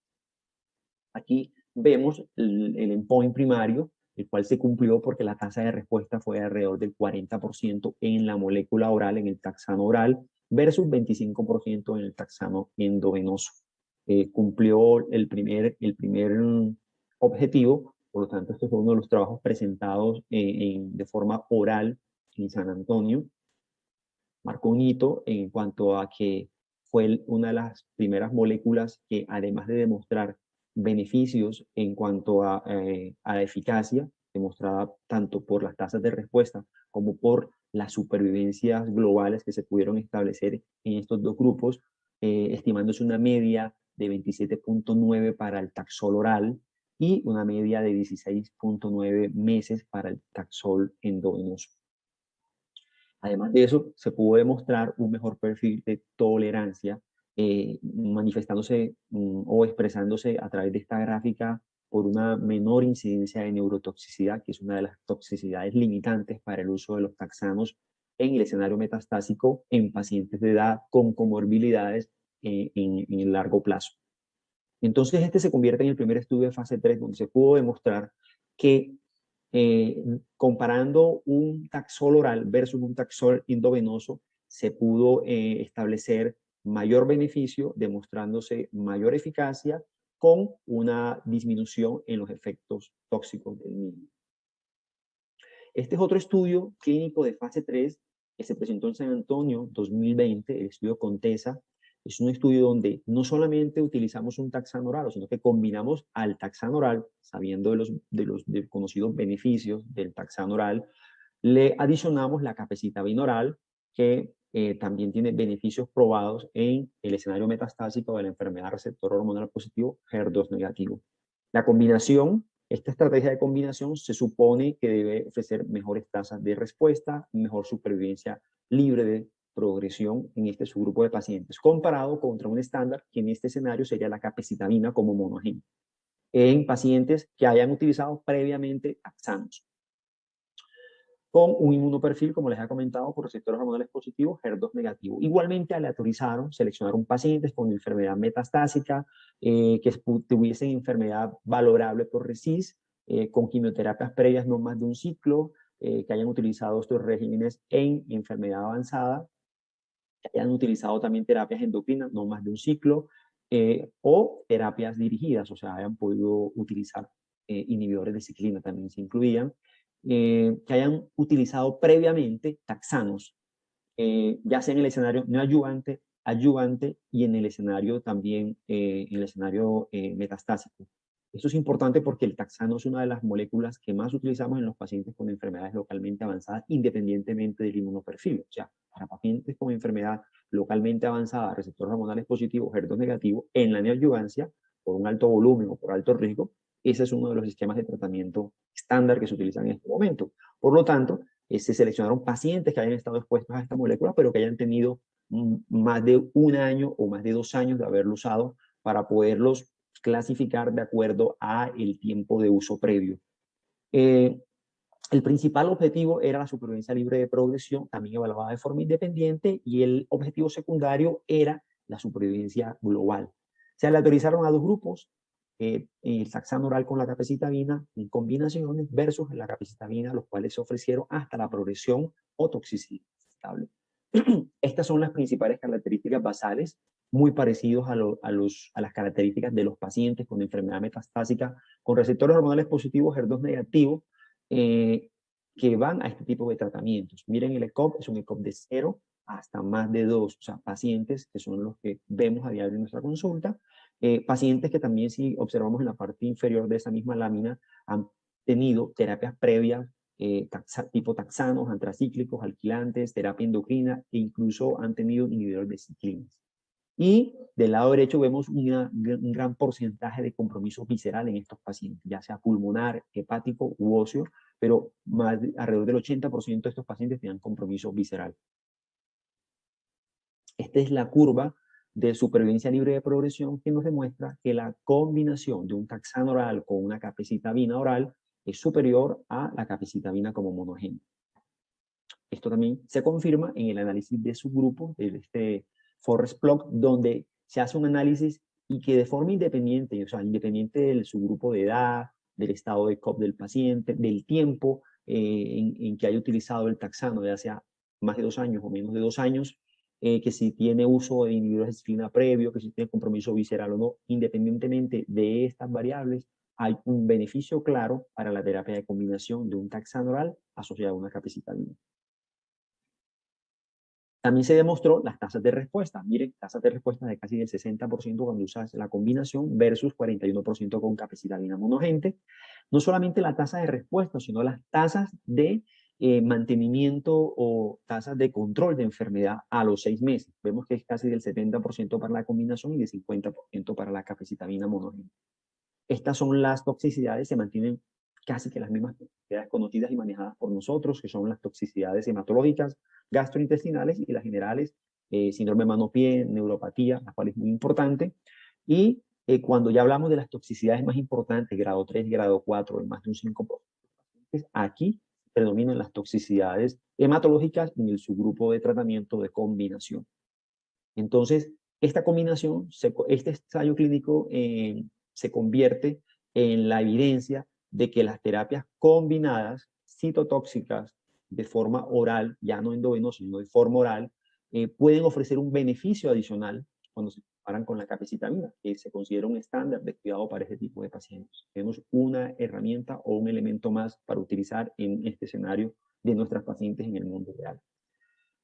Aquí vemos el endpoint primario, el cual se cumplió porque la tasa de respuesta fue alrededor del 40% en la molécula oral, en el taxano oral, versus 25% en el taxano endovenoso. Cumplió el primer objetivo, por lo tanto, este fue uno de los trabajos presentados de forma oral en San Antonio. Marcó un hito en cuanto a que fue una de las primeras moléculas que, además de demostrar beneficios en cuanto a la eficacia, demostrada tanto por las tasas de respuesta como por las supervivencias globales que se pudieron establecer en estos dos grupos, estimándose una media de 27.9 para el Taxol oral y una media de 16.9 meses para el Taxol endovenoso. Además de eso, se pudo demostrar un mejor perfil de tolerancia, manifestándose o expresándose a través de esta gráfica por una menor incidencia de neurotoxicidad, que es una de las toxicidades limitantes para el uso de los taxanos en el escenario metastásico en pacientes de edad con comorbilidades en el largo plazo. Entonces, este se convierte en el primer estudio de fase 3 donde se pudo demostrar que comparando un taxol oral versus un taxol endovenoso, se pudo establecer mayor beneficio, demostrándose mayor eficacia con una disminución en los efectos tóxicos del mismo. Este es otro estudio clínico de fase 3 que se presentó en San Antonio 2020, el estudio Contessa. Es un estudio donde no solamente utilizamos un taxano oral, sino que combinamos al taxano oral, sabiendo de los conocidos beneficios del taxano oral, le adicionamos la capecitabina oral, que también tiene beneficios probados en el escenario metastásico de la enfermedad receptor hormonal positivo HER2 negativo. La combinación, esta estrategia de combinación se supone que debe ofrecer mejores tasas de respuesta, mejor supervivencia libre de progresión en este subgrupo de pacientes, comparado contra un estándar que en este escenario sería la capecitabina como monoagente, en pacientes que hayan utilizado previamente taxanos, con un inmunoperfil, como les he comentado, por receptores hormonales positivos, HER2 negativo. Igualmente aleatorizaron, seleccionaron pacientes con enfermedad metastásica, que tuviesen enfermedad valorable por RECIST, con quimioterapias previas no más de un ciclo, que hayan utilizado estos regímenes en enfermedad avanzada, que hayan utilizado también terapias endocrinas no más de un ciclo, o terapias dirigidas, o sea, hayan podido utilizar inhibidores de ciclina, también se incluían, que hayan utilizado previamente taxanos, ya sea en el escenario neoadyuvante, adyuvante y en el escenario también, en el escenario metastásico. Esto es importante porque el taxano es una de las moléculas que más utilizamos en los pacientes con enfermedades localmente avanzadas, independientemente del inmunoperfil. O sea, para pacientes con enfermedad localmente avanzada, receptores hormonales positivos, HER2 negativo, en la neoadyuvancia, por un alto volumen o por alto riesgo, ese es uno de los sistemas de tratamiento estándar que se utilizan en este momento. Por lo tanto, se seleccionaron pacientes que hayan estado expuestos a esta molécula, pero que hayan tenido más de un año o más de 2 años de haberlo usado para poderlos clasificar de acuerdo a el tiempo de uso previo. El principal objetivo era la supervivencia libre de progresión, también evaluada de forma independiente, y el objetivo secundario era la supervivencia global. Se aleatorizaron a 2 grupos, el taxano oral con la capecitabina en combinaciones versus la capecitabina, los cuales se ofrecieron hasta la progresión o toxicidad estable. Estas son las principales características basales, muy parecidos a las características de los pacientes con enfermedad metastásica con receptores hormonales positivos HER2 negativos, que van a este tipo de tratamientos. Miren, el ECOG es un ECOG de 0 hasta más de 2, o sea, pacientes que son los que vemos a diario en nuestra consulta, pacientes que también, si observamos en la parte inferior de esa misma lámina, han tenido terapias previas, tipo taxanos, antracíclicos, alquilantes, terapia endocrina, e incluso han tenido inhibidores de ciclinas. Y del lado derecho vemos un gran porcentaje de compromiso visceral en estos pacientes, ya sea pulmonar, hepático u óseo, pero alrededor del 80% de estos pacientes tenían compromiso visceral. Esta es la curva de supervivencia libre de progresión que nos demuestra que la combinación de un taxano oral con una capecitabina oral es superior a la capecitabina como monoagente. Esto también se confirma en el análisis de subgrupos de este Forest Plot, donde se hace un análisis y que de forma independiente, o sea, independiente del subgrupo de edad, del estado de COP del paciente, del tiempo en que haya utilizado el taxano, ya sea más de 2 años o menos de 2 años, que si tiene uso de inhibidores de ciclina previo, que si tiene compromiso visceral o no, independientemente de estas variables, hay un beneficio claro para la terapia de combinación de un taxano oral asociado a una capecitabina. También se demostró las tasas de respuesta. Miren, tasas de respuesta de casi del 60% cuando usas la combinación versus 41% con capecitabina monoagente. No solamente la tasa de respuesta, sino las tasas de mantenimiento o tasas de control de enfermedad a los 6 meses. Vemos que es casi del 70% para la combinación y del 50% para la capecitabina monoagente. Estas son las toxicidades, se mantienen casi que las mismas toxicidades conocidas y manejadas por nosotros, que son las toxicidades hematológicas, gastrointestinales y las generales, síndrome mano-pie, neuropatía, la cual es muy importante. Y cuando ya hablamos de las toxicidades más importantes, grado 3, grado 4, en más de un 5%, aquí predominan las toxicidades hematológicas en el subgrupo de tratamiento de combinación. Entonces, esta combinación, este ensayo clínico se convierte en la evidencia de que las terapias combinadas citotóxicas de forma oral, ya no endovenosa, sino de forma oral, pueden ofrecer un beneficio adicional cuando se comparan con la capecitabina, que se considera un estándar de cuidado para este tipo de pacientes. Tenemos una herramienta o un elemento más para utilizar en este escenario de nuestras pacientes en el mundo real.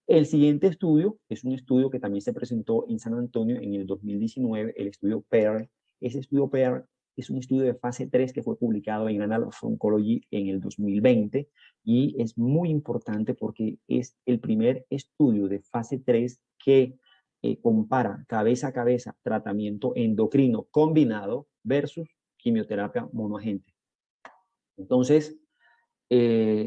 El siguiente estudio es un estudio que también se presentó en San Antonio en el 2019, el estudio PEAR. Ese estudio PEAR es un estudio de fase 3 que fue publicado en Annals of Oncology en el 2020 y es muy importante porque es el primer estudio de fase 3 que compara cabeza a cabeza tratamiento endocrino combinado versus quimioterapia monoagente. Entonces,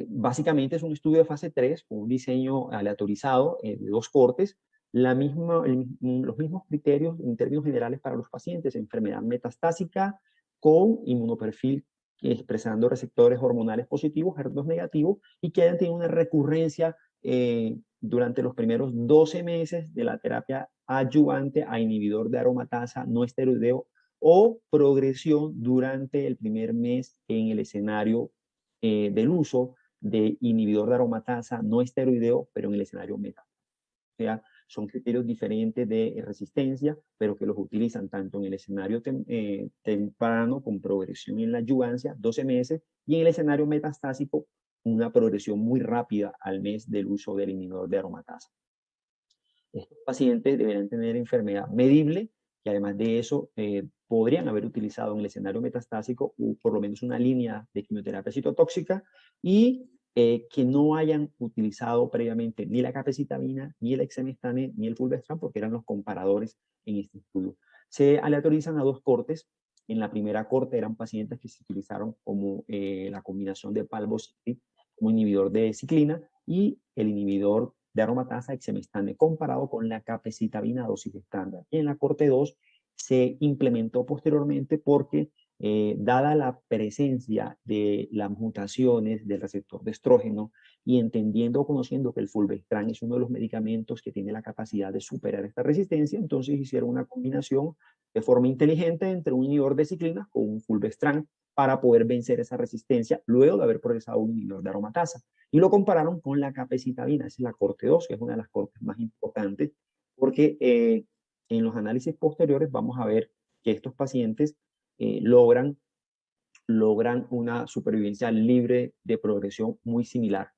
básicamente es un estudio de fase 3 con un diseño aleatorizado de 2 cortes, los mismos criterios en términos generales para los pacientes, enfermedad metastásica con inmunoperfil expresando receptores hormonales positivos, HER2 negativos, y que hayan tenido una recurrencia durante los primeros 12 meses de la terapia adyuvante a inhibidor de aromatasa no esteroideo o progresión durante el primer mes en el escenario del uso de inhibidor de aromatasa no esteroideo, pero en el escenario meta. O sea, son criterios diferentes de resistencia, pero que los utilizan tanto en el escenario temprano con progresión en la adyuvancia, 12 meses, y en el escenario metastásico, una progresión muy rápida al mes del uso del inhibidor de aromatasa. Estos pacientes deberán tener enfermedad medible y además de eso podrían haber utilizado en el escenario metastásico por lo menos una línea de quimioterapia citotóxica y que no hayan utilizado previamente ni la capecitabina, ni el exemestane, ni el fulvestrant, porque eran los comparadores en este estudio. Se aleatorizan a 2 cortes. En la primera corte eran pacientes que se utilizaron como la combinación de palbociclib como inhibidor de ciclina y el inhibidor de aromatasa exemestane comparado con la capecitabina dosis estándar. Y en la corte 2 se implementó posteriormente porque dada la presencia de las mutaciones del receptor de estrógeno y entendiendo o conociendo que el fulvestrant es uno de los medicamentos que tiene la capacidad de superar esta resistencia, entonces hicieron una combinación de forma inteligente entre un inhibidor de ciclina con un fulvestrant para poder vencer esa resistencia luego de haber progresado un inhibidor de aromatasa. Y lo compararon con la capecitabina, esa es la corte 2, que es una de las cortes más importantes, porque en los análisis posteriores vamos a ver que estos pacientes logran una supervivencia libre de progresión muy similar.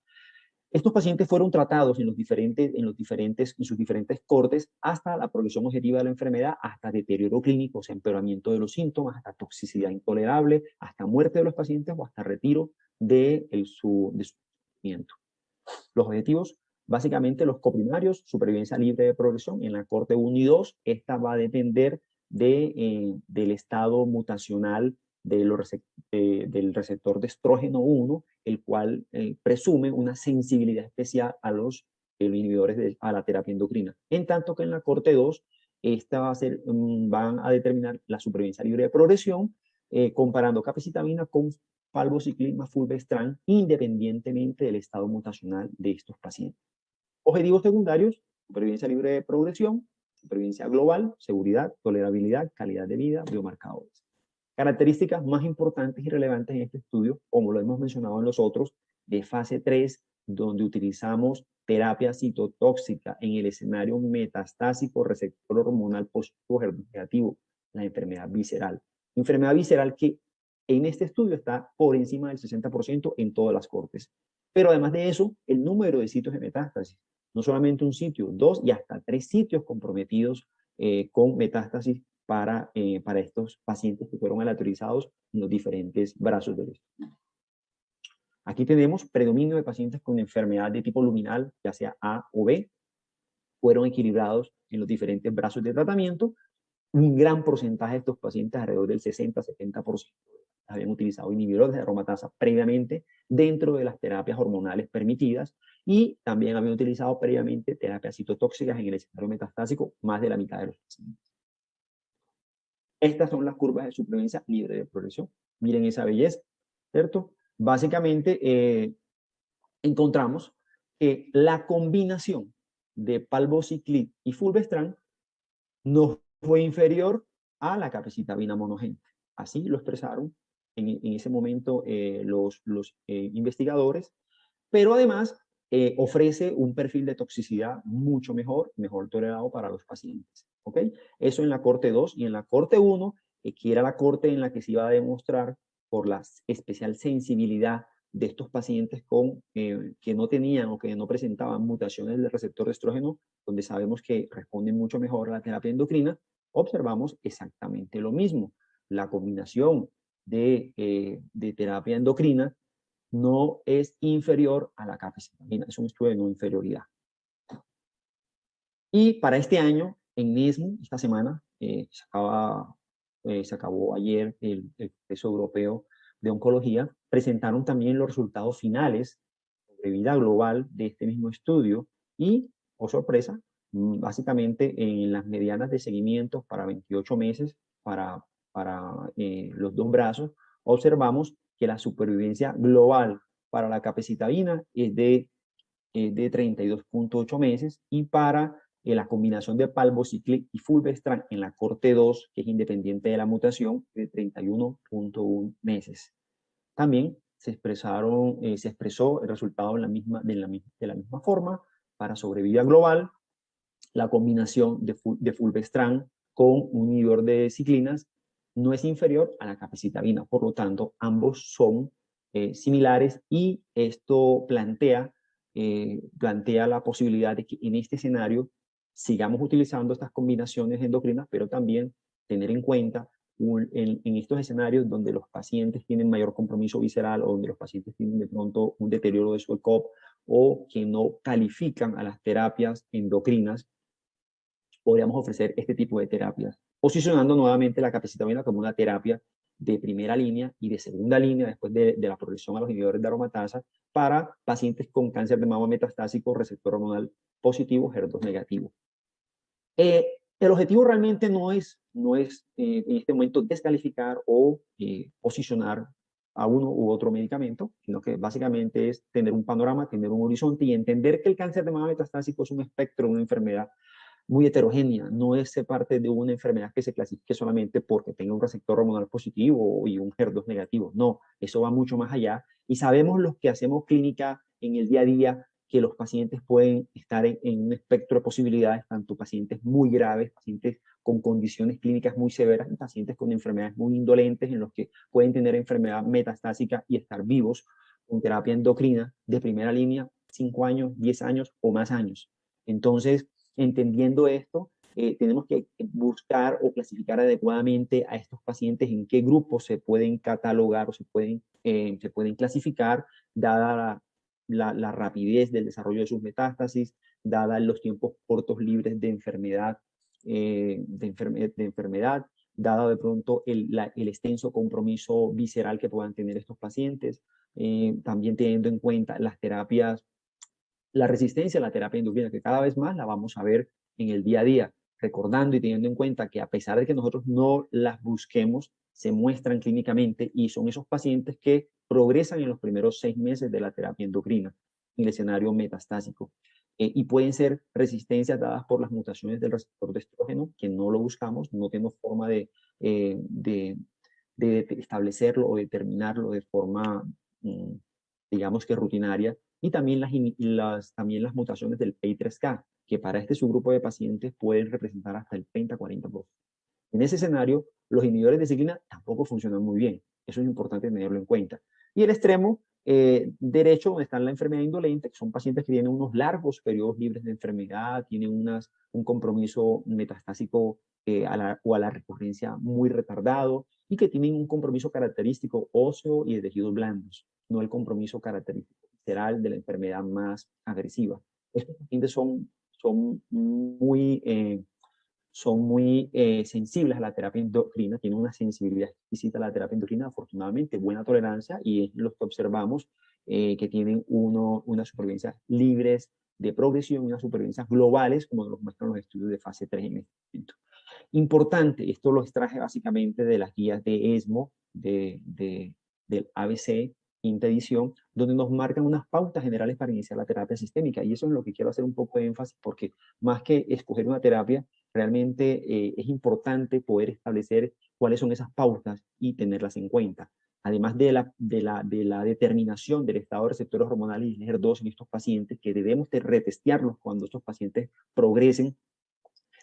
Estos pacientes fueron tratados en sus diferentes cortes hasta la progresión objetiva de la enfermedad, hasta deterioro clínico, o sea, empeoramiento de los síntomas, hasta toxicidad intolerable, hasta muerte de los pacientes o hasta retiro de su tratamiento. Los objetivos, básicamente los coprimarios, supervivencia libre de progresión en la corte 1 y 2, esta va a depender del estado mutacional del receptor de estrógeno 1, el cual presume una sensibilidad especial a los inhibidores a la terapia endocrina. En tanto que en la corte 2, esta van a determinar la supervivencia libre de progresión, comparando capecitabina con palbociclib más fulvestrant, independientemente del estado mutacional de estos pacientes. Objetivos secundarios: supervivencia libre de progresión, supervivencia global, seguridad, tolerabilidad, calidad de vida, biomarcadores. Características más importantes y relevantes en este estudio, como lo hemos mencionado en los otros, de fase 3, donde utilizamos terapia citotóxica en el escenario metastásico, receptor hormonal positivo, HER2 negativo, la enfermedad visceral. Enfermedad visceral que en este estudio está por encima del 60% en todas las cortes. Pero además de eso, el número de sitios de metástasis, no solamente un sitio, 2 y hasta 3 sitios comprometidos con metástasis para estos pacientes que fueron aleatorizados en los diferentes brazos del estudio. Aquí tenemos predominio de pacientes con enfermedad de tipo luminal, ya sea A o B, fueron equilibrados en los diferentes brazos de tratamiento. Un gran porcentaje de estos pacientes, alrededor del 60-70%, habían utilizado inhibidores de aromatasa previamente dentro de las terapias hormonales permitidas y también habían utilizado previamente terapias citotóxicas en el escenario metastásico más de la mitad de los pacientes. Estas son las curvas de supervivencia libre de progresión. Miren esa belleza, ¿cierto? Básicamente encontramos que la combinación de palbociclib y fulvestrant no fue inferior a la capecitabina monogénica. Así lo expresaron en ese momento los investigadores, pero además ofrece un perfil de toxicidad mucho mejor tolerado para los pacientes. ¿Ok? Eso en la corte 2 y en la corte 1, que era la corte en la que se iba a demostrar por la especial sensibilidad de estos pacientes que no tenían o que no presentaban mutaciones del receptor de estrógeno, donde sabemos que responden mucho mejor a la terapia endocrina, observamos exactamente lo mismo. La combinación de terapia endocrina no es inferior a la capecitabina, es un estudio de no inferioridad. Y para este año, en ESMO, esta semana, se acabó ayer el Congreso Europeo de Oncología, presentaron también los resultados finales de vida global de este mismo estudio y, oh sorpresa, básicamente en las medianas de seguimiento para 28 meses para los dos brazos, observamos que la supervivencia global para la capecitabina es de 32.8 meses y para la combinación de palbociclib y fulvestrant en la corte 2, que es independiente de la mutación, de 31.1 meses. También se expresó el resultado de la misma forma para sobrevida global, la combinación de fulvestrant con un inhibidor de ciclinas no es inferior a la capecitabina, por lo tanto ambos son similares y esto plantea la posibilidad de que en este escenario sigamos utilizando estas combinaciones endocrinas, pero también tener en cuenta en estos escenarios donde los pacientes tienen mayor compromiso visceral o donde los pacientes tienen de pronto un deterioro de su ECOG o que no califican a las terapias endocrinas, podríamos ofrecer este tipo de terapias, posicionando nuevamente la capecitabina como una terapia de primera línea y de segunda línea después de la progresión a los inhibidores de aromatasa para pacientes con cáncer de mama metastásico, receptor hormonal positivo, HER2 negativo. El objetivo realmente no es en este momento descalificar o posicionar a uno u otro medicamento, sino que básicamente es tener un panorama, tener un horizonte y entender que el cáncer de mama metastásico es un espectro, una enfermedad muy heterogénea, no es parte de una enfermedad que se clasifique solamente porque tenga un receptor hormonal positivo y un HER2 negativo, no, eso va mucho más allá y sabemos los que hacemos clínica en el día a día que los pacientes pueden estar en un espectro de posibilidades, tanto pacientes muy graves, pacientes con condiciones clínicas muy severas y pacientes con enfermedades muy indolentes en los que pueden tener enfermedad metastásica y estar vivos con terapia endocrina de primera línea, 5 años, 10 años o más años. Entonces, entendiendo esto, tenemos que buscar o clasificar adecuadamente a estos pacientes en qué grupos se pueden catalogar o se pueden clasificar, dada la rapidez del desarrollo de sus metástasis, dada los tiempos cortos libres de enfermedad, dado de pronto el extenso compromiso visceral que puedan tener estos pacientes, también teniendo en cuenta las terapias, la resistencia a la terapia endocrina, que cada vez más la vamos a ver en el día a día, recordando y teniendo en cuenta que a pesar de que nosotros no las busquemos, se muestran clínicamente y son esos pacientes que progresan en los primeros 6 meses de la terapia endocrina en el escenario metastásico. Y pueden ser resistencias dadas por las mutaciones del receptor de estrógeno, que no lo buscamos, no tenemos forma de establecerlo o determinarlo de forma, digamos que rutinaria, y también las mutaciones del PI3K, que para este subgrupo de pacientes pueden representar hasta el 30-40%. En ese escenario, los inhibidores de ciclina tampoco funcionan muy bien. Eso es importante tenerlo en cuenta. Y el extremo derecho, donde está la enfermedad indolente, que son pacientes que tienen unos largos periodos libres de enfermedad, tienen un compromiso metastásico o a la recurrencia muy retardado y que tienen un compromiso característico óseo y de tejidos blandos, no el compromiso característico visceral de la enfermedad más agresiva. Estos pacientes son muy son muy sensibles a la terapia endocrina, tienen una sensibilidad exquisita a la terapia endocrina, afortunadamente, buena tolerancia, y es los que observamos que tienen unas supervivencias libres de progresión, unas supervivencias globales, como nos muestran los estudios de fase 3 en este momento. Importante, esto lo extraje básicamente de las guías de ESMO, del ABC, quinta edición, donde nos marcan unas pautas generales para iniciar la terapia sistémica. Y eso es lo que quiero hacer un poco de énfasis, porque más que escoger una terapia, realmente es importante poder establecer cuáles son esas pautas y tenerlas en cuenta. Además de la determinación del estado de receptores hormonales y HER2 en estos pacientes, que debemos de retestearlos cuando estos pacientes progresen,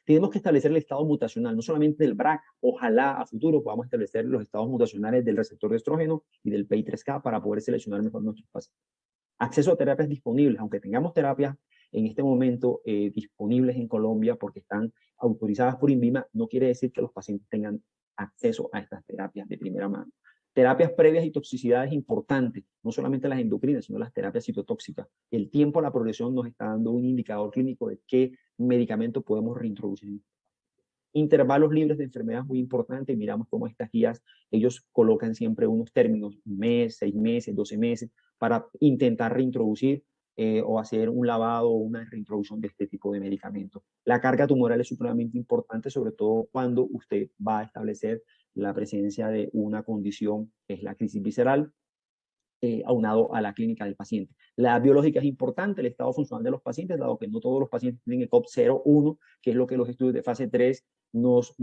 tenemos que establecer el estado mutacional, no solamente del BRCA, ojalá a futuro podamos establecer los estados mutacionales del receptor de estrógeno y del PI3K para poder seleccionar mejor nuestros pacientes. Acceso a terapias disponibles, aunque tengamos terapias en este momento disponibles en Colombia porque están autorizadas por INVIMA, no quiere decir que los pacientes tengan acceso a estas terapias de primera mano. Terapias previas y toxicidades importantes, no solamente las endocrinas, sino las terapias citotóxicas. El tiempo a la progresión nos está dando un indicador clínico de qué medicamento podemos reintroducir. Intervalos libres de enfermedad muy importante. Miramos cómo estas guías, ellos colocan siempre unos términos, un mes, 6 meses, 12 meses, para intentar reintroducir o hacer un lavado o una reintroducción de este tipo de medicamentos. La carga tumoral es supremamente importante, sobre todo cuando usted va a establecer la presencia de una condición que es la crisis visceral, aunado a la clínica del paciente. La biológica es importante, el estado funcional de los pacientes, dado que no todos los pacientes tienen el COP 0,1, que es lo que los estudios de fase 3 nos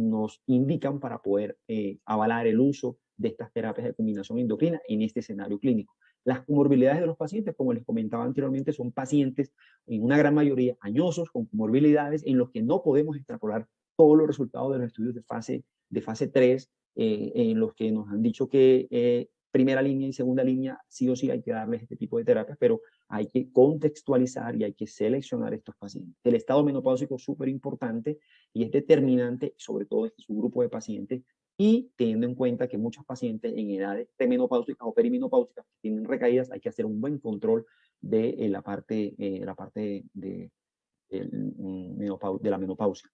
indican para poder avalar el uso de estas terapias de combinación endocrina en este escenario clínico. Las comorbilidades de los pacientes, como les comentaba anteriormente, son pacientes, en una gran mayoría, añosos, con comorbilidades, en los que no podemos extrapolar todos los resultados de los estudios de fase 3, en los que nos han dicho que primera línea y segunda línea, sí o sí hay que darles este tipo de terapias, pero hay que contextualizar y hay que seleccionar estos pacientes. El estado menopáusico es súper importante y es determinante, sobre todo en su grupo de pacientes, y teniendo en cuenta que muchos pacientes en edades premenopáusicas o perimenopáusicas que tienen recaídas, hay que hacer un buen control de la parte de la menopausia.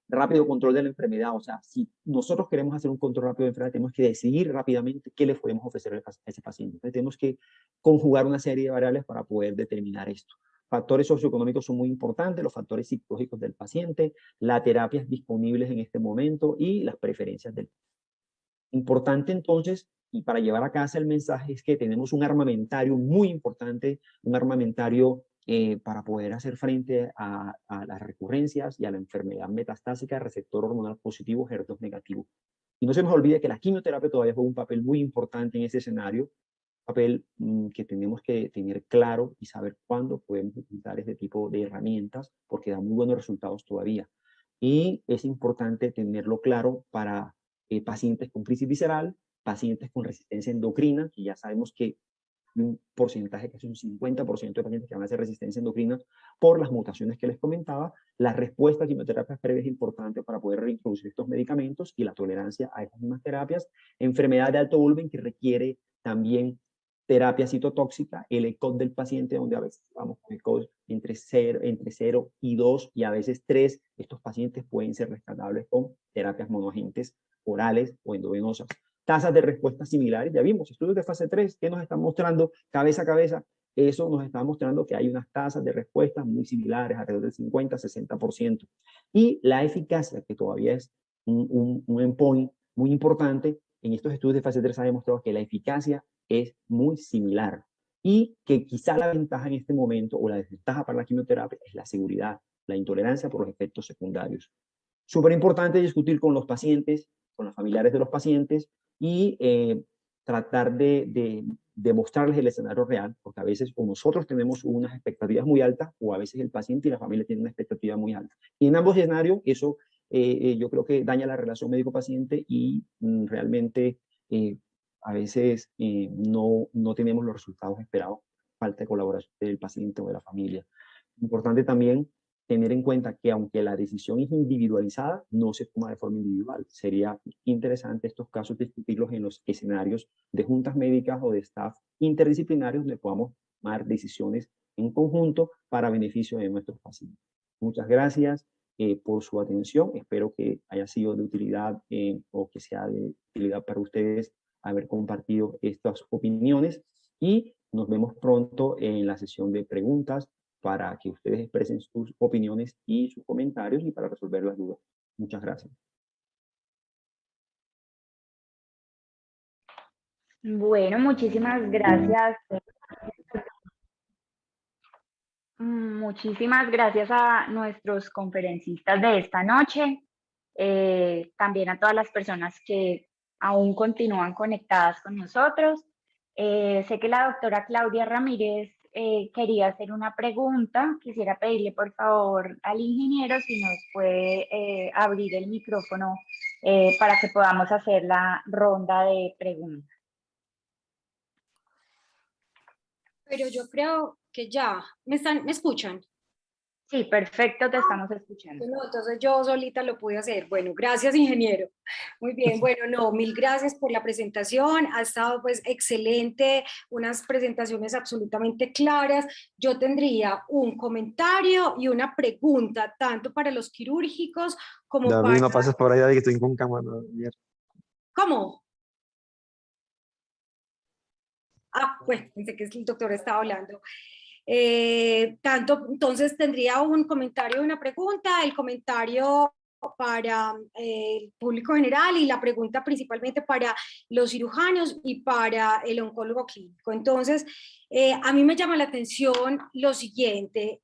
Rápido control de la enfermedad, o sea, si nosotros queremos hacer un control rápido de la enfermedad, tenemos que decidir rápidamente qué le podemos ofrecer a ese paciente. Entonces, tenemos que conjugar una serie de variables para poder determinar esto. Factores socioeconómicos son muy importantes, los factores psicológicos del paciente, las terapias disponibles en este momento y las preferencias del paciente. Importante entonces, y para llevar a casa el mensaje, es que tenemos un armamentario muy importante, un armamentario para poder hacer frente a las recurrencias y a la enfermedad metastásica, receptor hormonal positivo, HER2 negativo. Y no se nos olvide que la quimioterapia todavía juega un papel muy importante en ese escenario, papel que tenemos que tener claro y saber cuándo podemos utilizar este tipo de herramientas, porque da muy buenos resultados todavía. Y es importante tenerlo claro para pacientes con crisis visceral, pacientes con resistencia endocrina, que ya sabemos que un porcentaje, que es un 50% de pacientes que van a hacer resistencia endocrina por las mutaciones que les comentaba. La respuesta a quimioterapias previas es importante para poder reintroducir estos medicamentos y la tolerancia a estas mismas terapias. Enfermedad de alto volumen que requiere también terapia citotóxica, el ECOG del paciente, donde a veces vamos con ECOG entre 0 y 2 y a veces 3. Estos pacientes pueden ser rescatables con terapias monoagentes orales o endovenosas. Tasas de respuesta similares, ya vimos, estudios de fase 3, que nos están mostrando cabeza a cabeza, eso nos está mostrando que hay unas tasas de respuesta muy similares, alrededor del 50-60%. Y la eficacia, que todavía es un endpoint muy importante, en estos estudios de fase 3 se ha demostrado que la eficacia es muy similar y que quizá la ventaja en este momento o la desventaja para la quimioterapia es la seguridad, la intolerancia por los efectos secundarios. Súper importante discutir con los pacientes, con los familiares de los pacientes y tratar de mostrarles el escenario real, porque a veces o nosotros tenemos unas expectativas muy altas o a veces el paciente y la familia tienen una expectativa muy alta. Y en ambos escenarios eso yo creo que daña la relación médico-paciente y realmente a veces no tenemos los resultados esperados, falta de colaboración del paciente o de la familia. Importante también tener en cuenta que aunque la decisión es individualizada, no se toma de forma individual. Sería interesante estos casos discutirlos en los escenarios de juntas médicas o de staff interdisciplinarios donde podamos tomar decisiones en conjunto para beneficio de nuestros pacientes. Muchas gracias por su atención. Espero que haya sido de utilidad o que sea de utilidad para ustedes haber compartido estas opiniones, y nos vemos pronto en la sesión de preguntas para que ustedes expresen sus opiniones y sus comentarios y para resolver las dudas. Muchas gracias. Bueno, muchísimas gracias. Muchísimas gracias a nuestros conferencistas de esta noche, también a todas las personas que aún continúan conectadas con nosotros. Sé que la doctora Claudia Ramírez quería hacer una pregunta. Quisiera pedirle por favor al ingeniero si nos puede abrir el micrófono para que podamos hacer la ronda de preguntas. Pero yo creo que ya, ¿me escuchan? Sí, perfecto, te estamos escuchando. No, entonces yo solita lo pude hacer. Bueno, gracias, ingeniero. Muy bien, bueno, no, mil gracias por la presentación. Ha estado pues excelente, unas presentaciones absolutamente claras. Yo tendría un comentario y una pregunta, tanto para los quirúrgicos como David, para... no pases por allá, que estoy con cámara. ¿Cómo? Ah, pues pensé que el doctor estaba hablando. Entonces tendría un comentario y una pregunta, el comentario para el público general y la pregunta principalmente para los cirujanos y para el oncólogo clínico. Entonces, a mí me llama la atención lo siguiente,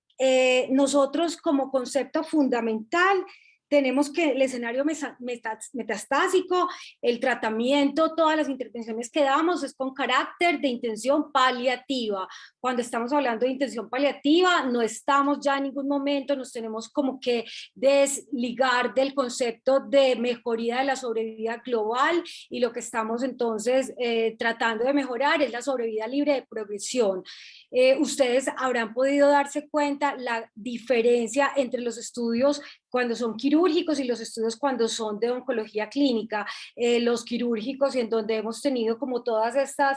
nosotros como concepto fundamental tenemos que el escenario metastásico, el tratamiento, todas las intervenciones que damos es con carácter de intención paliativa. Cuando estamos hablando de intención paliativa, no estamos ya en ningún momento, nos tenemos como que desligar del concepto de mejoría de la sobrevida global, y lo que estamos entonces tratando de mejorar es la sobrevida libre de progresión. Ustedes habrán podido darse cuenta la diferencia entre los estudios cuando son quirúrgicos y los estudios cuando son de oncología clínica. Los quirúrgicos, en donde hemos tenido como todas estas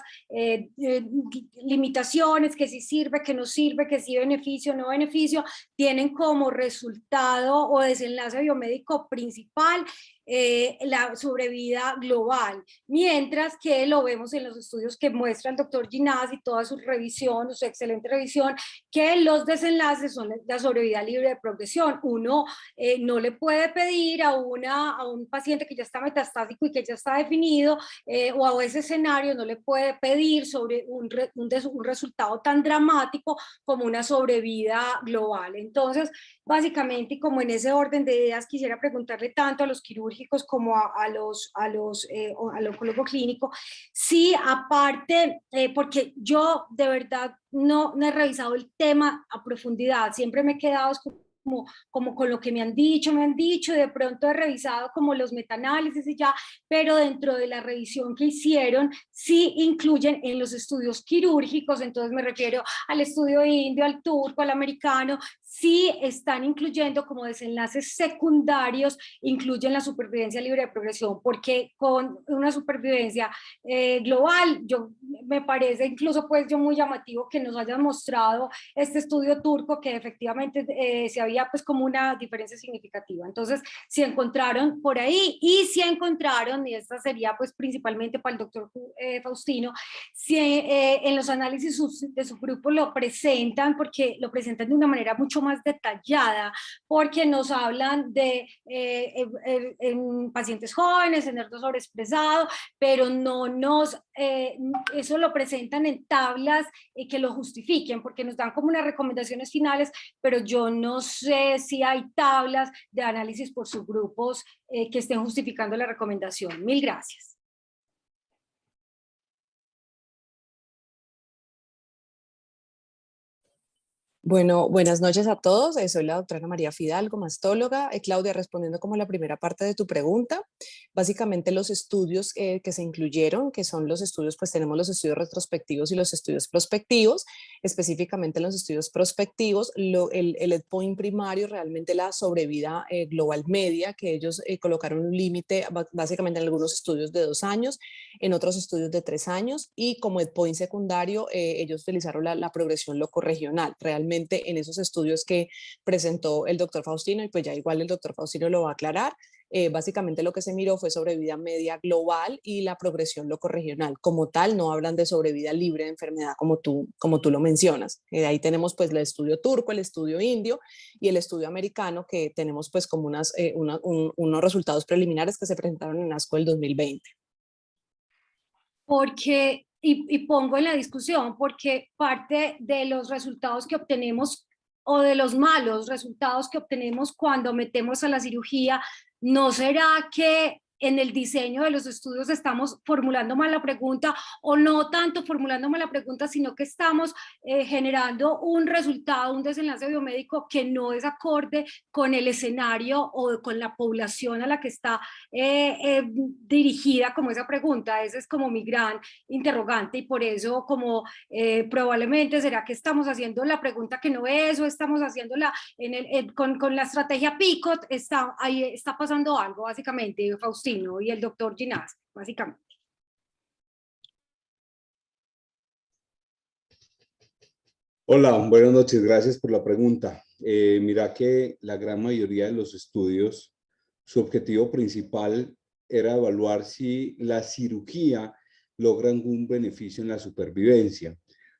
limitaciones, que si sirve, que no sirve, que si beneficio, no beneficio, tienen como resultado o desenlace biomédico principal la sobrevida global, mientras que lo vemos en los estudios que muestra el doctor Ginás y toda su revisión, su excelente revisión, que los desenlaces son la sobrevida libre de progresión. Uno no le puede pedir a un paciente que ya está metastásico y que ya está definido, o a ese escenario no le puede pedir sobre un resultado tan dramático como una sobrevida global. Entonces, básicamente, y como en ese orden de ideas, quisiera preguntarle tanto a los quirúrgicos como al oncólogo clínico, sí, aparte, porque yo de verdad no he revisado el tema a profundidad, siempre me he quedado como con lo que me han dicho, de pronto he revisado como los metaanálisis y ya, pero dentro de la revisión que hicieron, sí incluyen en los estudios quirúrgicos, entonces me refiero al estudio indio, al turco, al americano, sí están incluyendo como desenlaces secundarios, incluyen la supervivencia libre de progresión, porque con una supervivencia global, me parece incluso pues yo muy llamativo que nos hayan mostrado este estudio turco que efectivamente se había pues como una diferencia significativa. Entonces, si encontraron por ahí, y si encontraron, y esta sería pues principalmente para el doctor Faustino, si en los análisis de su grupo lo presentan, porque lo presentan de una manera mucho más detallada, porque nos hablan de en pacientes jóvenes, en nervios sobreexpresado, pero no eso lo presentan en tablas que lo justifiquen, porque nos dan como unas recomendaciones finales, pero yo no sé si hay tablas de análisis por subgrupos que estén justificando la recomendación. Mil gracias. Bueno, buenas noches a todos. Soy la doctora María Fidalgo, mastóloga. Claudia, respondiendo como la primera parte de tu pregunta, básicamente los estudios que se incluyeron, que son los estudios, pues tenemos los estudios retrospectivos y los estudios prospectivos. Específicamente en los estudios prospectivos, el endpoint primario, realmente la sobrevida global media, que ellos colocaron un límite básicamente en algunos estudios de 2 años, en otros estudios de 3 años, y como endpoint secundario, ellos utilizaron la progresión locorregional. Realmente puntualmente en esos estudios que presentó el doctor Faustino, y pues ya igual el doctor Faustino lo va a aclarar. Básicamente lo que se miró fue sobrevida media global y la progresión locorregional. Como tal, no hablan de sobrevida libre de enfermedad como tú lo mencionas. Ahí tenemos pues el estudio turco, el estudio indio y el estudio americano, que tenemos pues como unos resultados preliminares que se presentaron en ASCO del 2020. Porque, y pongo en la discusión, porque parte de los resultados que obtenemos o de los malos resultados que obtenemos cuando metemos a la cirugía, ¿no será que en el diseño de los estudios estamos formulando mal la pregunta, o no tanto formulando mal la pregunta, sino que estamos generando un resultado, un desenlace biomédico que no es acorde con el escenario o con la población a la que está dirigida como esa pregunta? Ese es como mi gran interrogante, y por eso como probablemente será que estamos haciendo la pregunta que no es, o estamos haciéndola con la estrategia PICOT. Ahí está pasando algo, básicamente, Faustino y el doctor Ginás, básicamente. Hola, buenas noches, gracias por la pregunta. Mira que la gran mayoría de los estudios, su objetivo principal era evaluar si la cirugía logra algún beneficio en la supervivencia,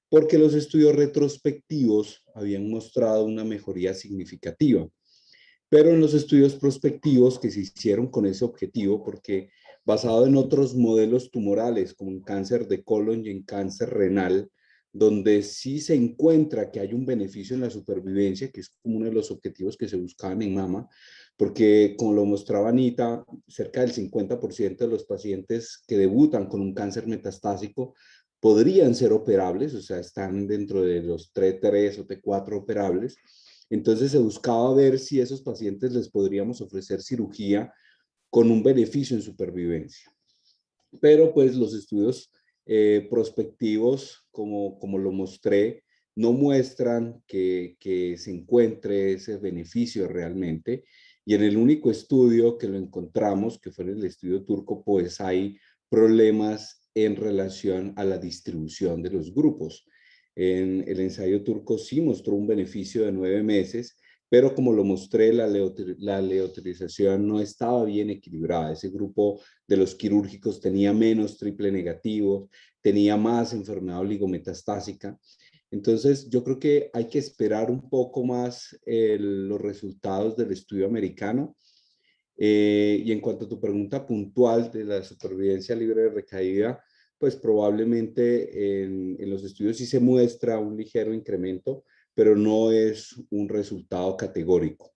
porque los estudios retrospectivos habían mostrado una mejoría significativa. Pero en los estudios prospectivos que se hicieron con ese objetivo, porque basado en otros modelos tumorales, como en cáncer de colon y en cáncer renal, donde sí se encuentra que hay un beneficio en la supervivencia, que es uno de los objetivos que se buscaban en mama, porque como lo mostraba Anita, cerca del 50% de los pacientes que debutan con un cáncer metastásico podrían ser operables, o sea, están dentro de los T3 o T4 operables. Entonces se buscaba ver si a esos pacientes les podríamos ofrecer cirugía con un beneficio en supervivencia. Pero pues los estudios prospectivos, como lo mostré, no muestran que se encuentre ese beneficio realmente. Y en el único estudio que lo encontramos, que fue en el estudio turco, pues hay problemas en relación a la distribución de los grupos. En el ensayo turco sí mostró un beneficio de 9 meses, pero como lo mostré, la leotrización no estaba bien equilibrada. Ese grupo de los quirúrgicos tenía menos triple negativo, tenía más enfermedad oligometastásica. Entonces, yo creo que hay que esperar un poco más los resultados del estudio americano. Y en cuanto a tu pregunta puntual de la supervivencia libre de recaída, pues probablemente en los estudios sí se muestra un ligero incremento, pero no es un resultado categórico.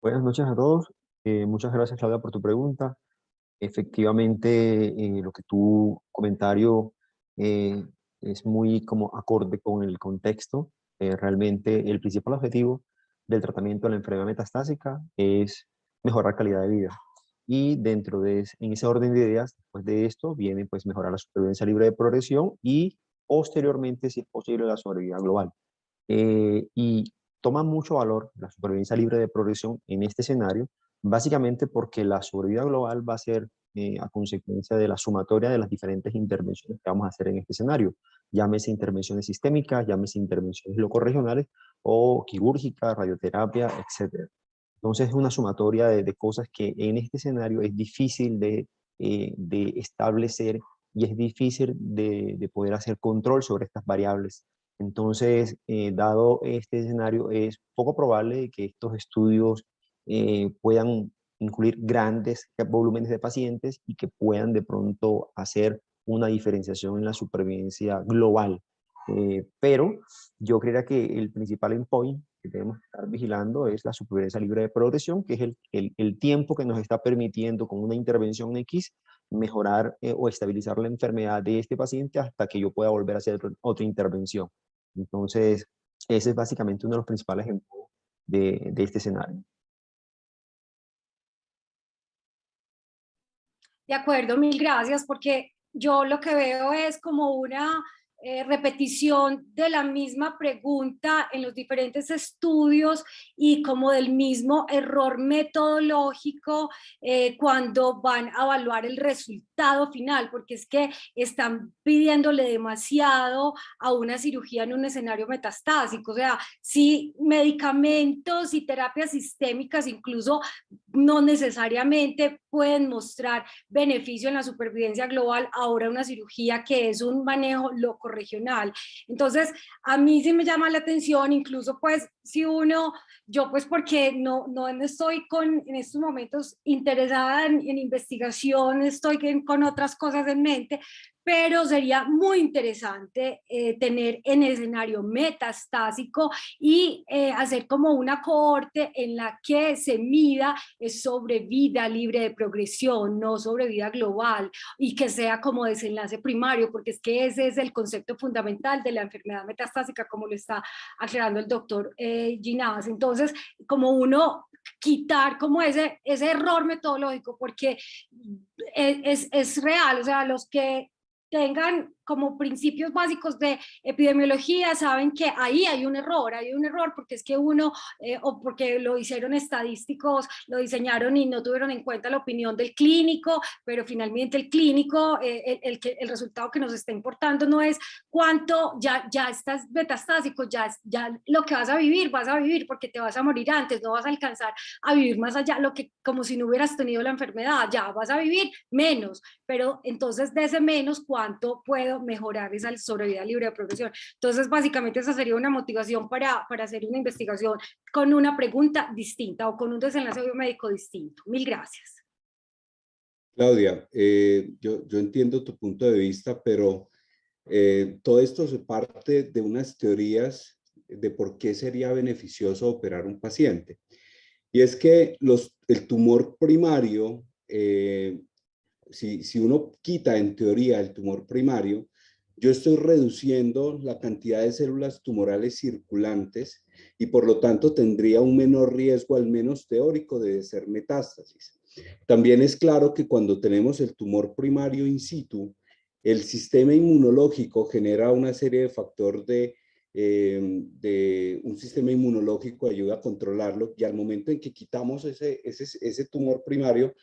Buenas noches a todos. Muchas gracias, Claudia, por tu pregunta. Efectivamente, lo que tu comentario es muy como acorde con el contexto. Realmente el principal objetivo del tratamiento de la enfermedad metastásica es mejorar calidad de vida. Y en ese orden de ideas, después de esto, viene pues mejorar la supervivencia libre de progresión y posteriormente, si es posible, la sobrevida global. Y toma mucho valor la supervivencia libre de progresión en este escenario, básicamente porque la sobrevida global va a ser a consecuencia de la sumatoria de las diferentes intervenciones que vamos a hacer en este escenario, llámese intervenciones sistémicas, llámese intervenciones locorregionales o quirúrgicas, radioterapia, etc. Entonces es una sumatoria de cosas que en este escenario es difícil de establecer y es difícil de poder hacer control sobre estas variables. Entonces, dado este escenario, es poco probable que estos estudios puedan incluir grandes volúmenes de pacientes y que puedan de pronto hacer una diferenciación en la supervivencia global. Pero yo creería que el principal endpoint que tenemos que estar vigilando es la supervivencia libre de progresión, que es el tiempo que nos está permitiendo con una intervención X mejorar o estabilizar la enfermedad de este paciente hasta que yo pueda volver a hacer otra intervención. Entonces, ese es básicamente uno de los principales ejemplos de este escenario. De acuerdo, mil gracias, porque yo lo que veo es como repetición de la misma pregunta en los diferentes estudios y como del mismo error metodológico cuando van a evaluar el resultado final, porque es que están pidiéndole demasiado a una cirugía en un escenario metastásico. O sea, si medicamentos y terapias sistémicas incluso no necesariamente pueden mostrar beneficio en la supervivencia global, ahora una cirugía que es un manejo locorregional. Entonces, a mí sí me llama la atención, incluso pues si uno, yo pues porque no estoy en estos momentos interesada en investigación, estoy con otras cosas en mente, pero sería muy interesante tener en el escenario metastásico y hacer como una cohorte en la que se mida sobre vida libre de progresión, no sobre vida global, y que sea como desenlace primario, porque es que ese es el concepto fundamental de la enfermedad metastásica, como lo está aclarando el doctor Ginás. Entonces, como uno quitar como ese error metodológico, porque es real, o sea, los que tengan como principios básicos de epidemiología saben que ahí hay un error porque es que uno, o porque lo hicieron estadísticos, lo diseñaron y no tuvieron en cuenta la opinión del clínico, pero finalmente el clínico, el resultado que nos está importando no es cuánto ya estás metastásico, ya lo que vas a vivir porque te vas a morir antes, no vas a alcanzar a vivir más allá, lo que como si no hubieras tenido la enfermedad, ya vas a vivir menos, pero entonces de ese menos, ¿cuánto puedo mejorar esa sobrevida libre de progresión? Entonces, básicamente esa sería una motivación para hacer una investigación con una pregunta distinta o con un desenlace biomédico distinto. Mil gracias. Claudia, yo entiendo tu punto de vista, pero todo esto se parte de unas teorías de por qué sería beneficioso operar un paciente. Y es que el tumor primario, si uno quita en teoría el tumor primario, yo estoy reduciendo la cantidad de células tumorales circulantes y por lo tanto tendría un menor riesgo, al menos teórico, de ser metástasis. También es claro que cuando tenemos el tumor primario in situ, el sistema inmunológico genera una serie de factores de un sistema inmunológico ayuda a controlarlo y al momento en que quitamos ese tumor primario,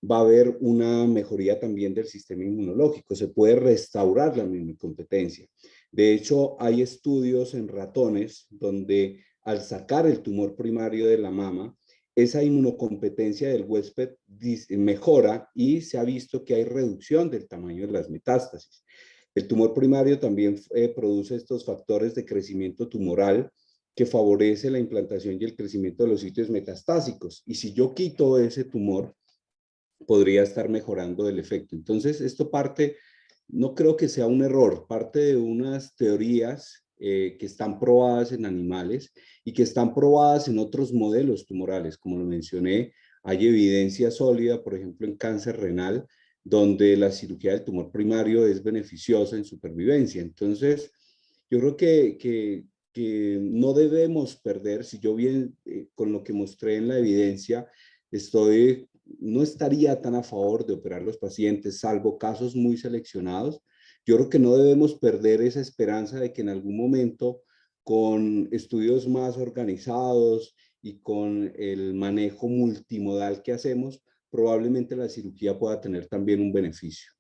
va a haber una mejoría también del sistema inmunológico, se puede restaurar la inmunocompetencia. De hecho, hay estudios en ratones donde al sacar el tumor primario de la mama, esa inmunocompetencia del huésped mejora y se ha visto que hay reducción del tamaño de las metástasis. El tumor primario también produce estos factores de crecimiento tumoral que favorece la implantación y el crecimiento de los sitios metastásicos. Y si yo quito ese tumor, podría estar mejorando el efecto. Entonces, esto parte, no creo que sea un error, parte de unas teorías que están probadas en animales y que están probadas en otros modelos tumorales. Como lo mencioné, hay evidencia sólida, por ejemplo, en cáncer renal, donde la cirugía del tumor primario es beneficiosa en supervivencia. Entonces, yo creo que no debemos perder, si yo bien con lo que mostré en la evidencia, no estaría tan a favor de operar los pacientes, salvo casos muy seleccionados. Yo creo que no debemos perder esa esperanza de que en algún momento, con estudios más organizados y con el manejo multimodal que hacemos, probablemente la cirugía pueda tener también un beneficio.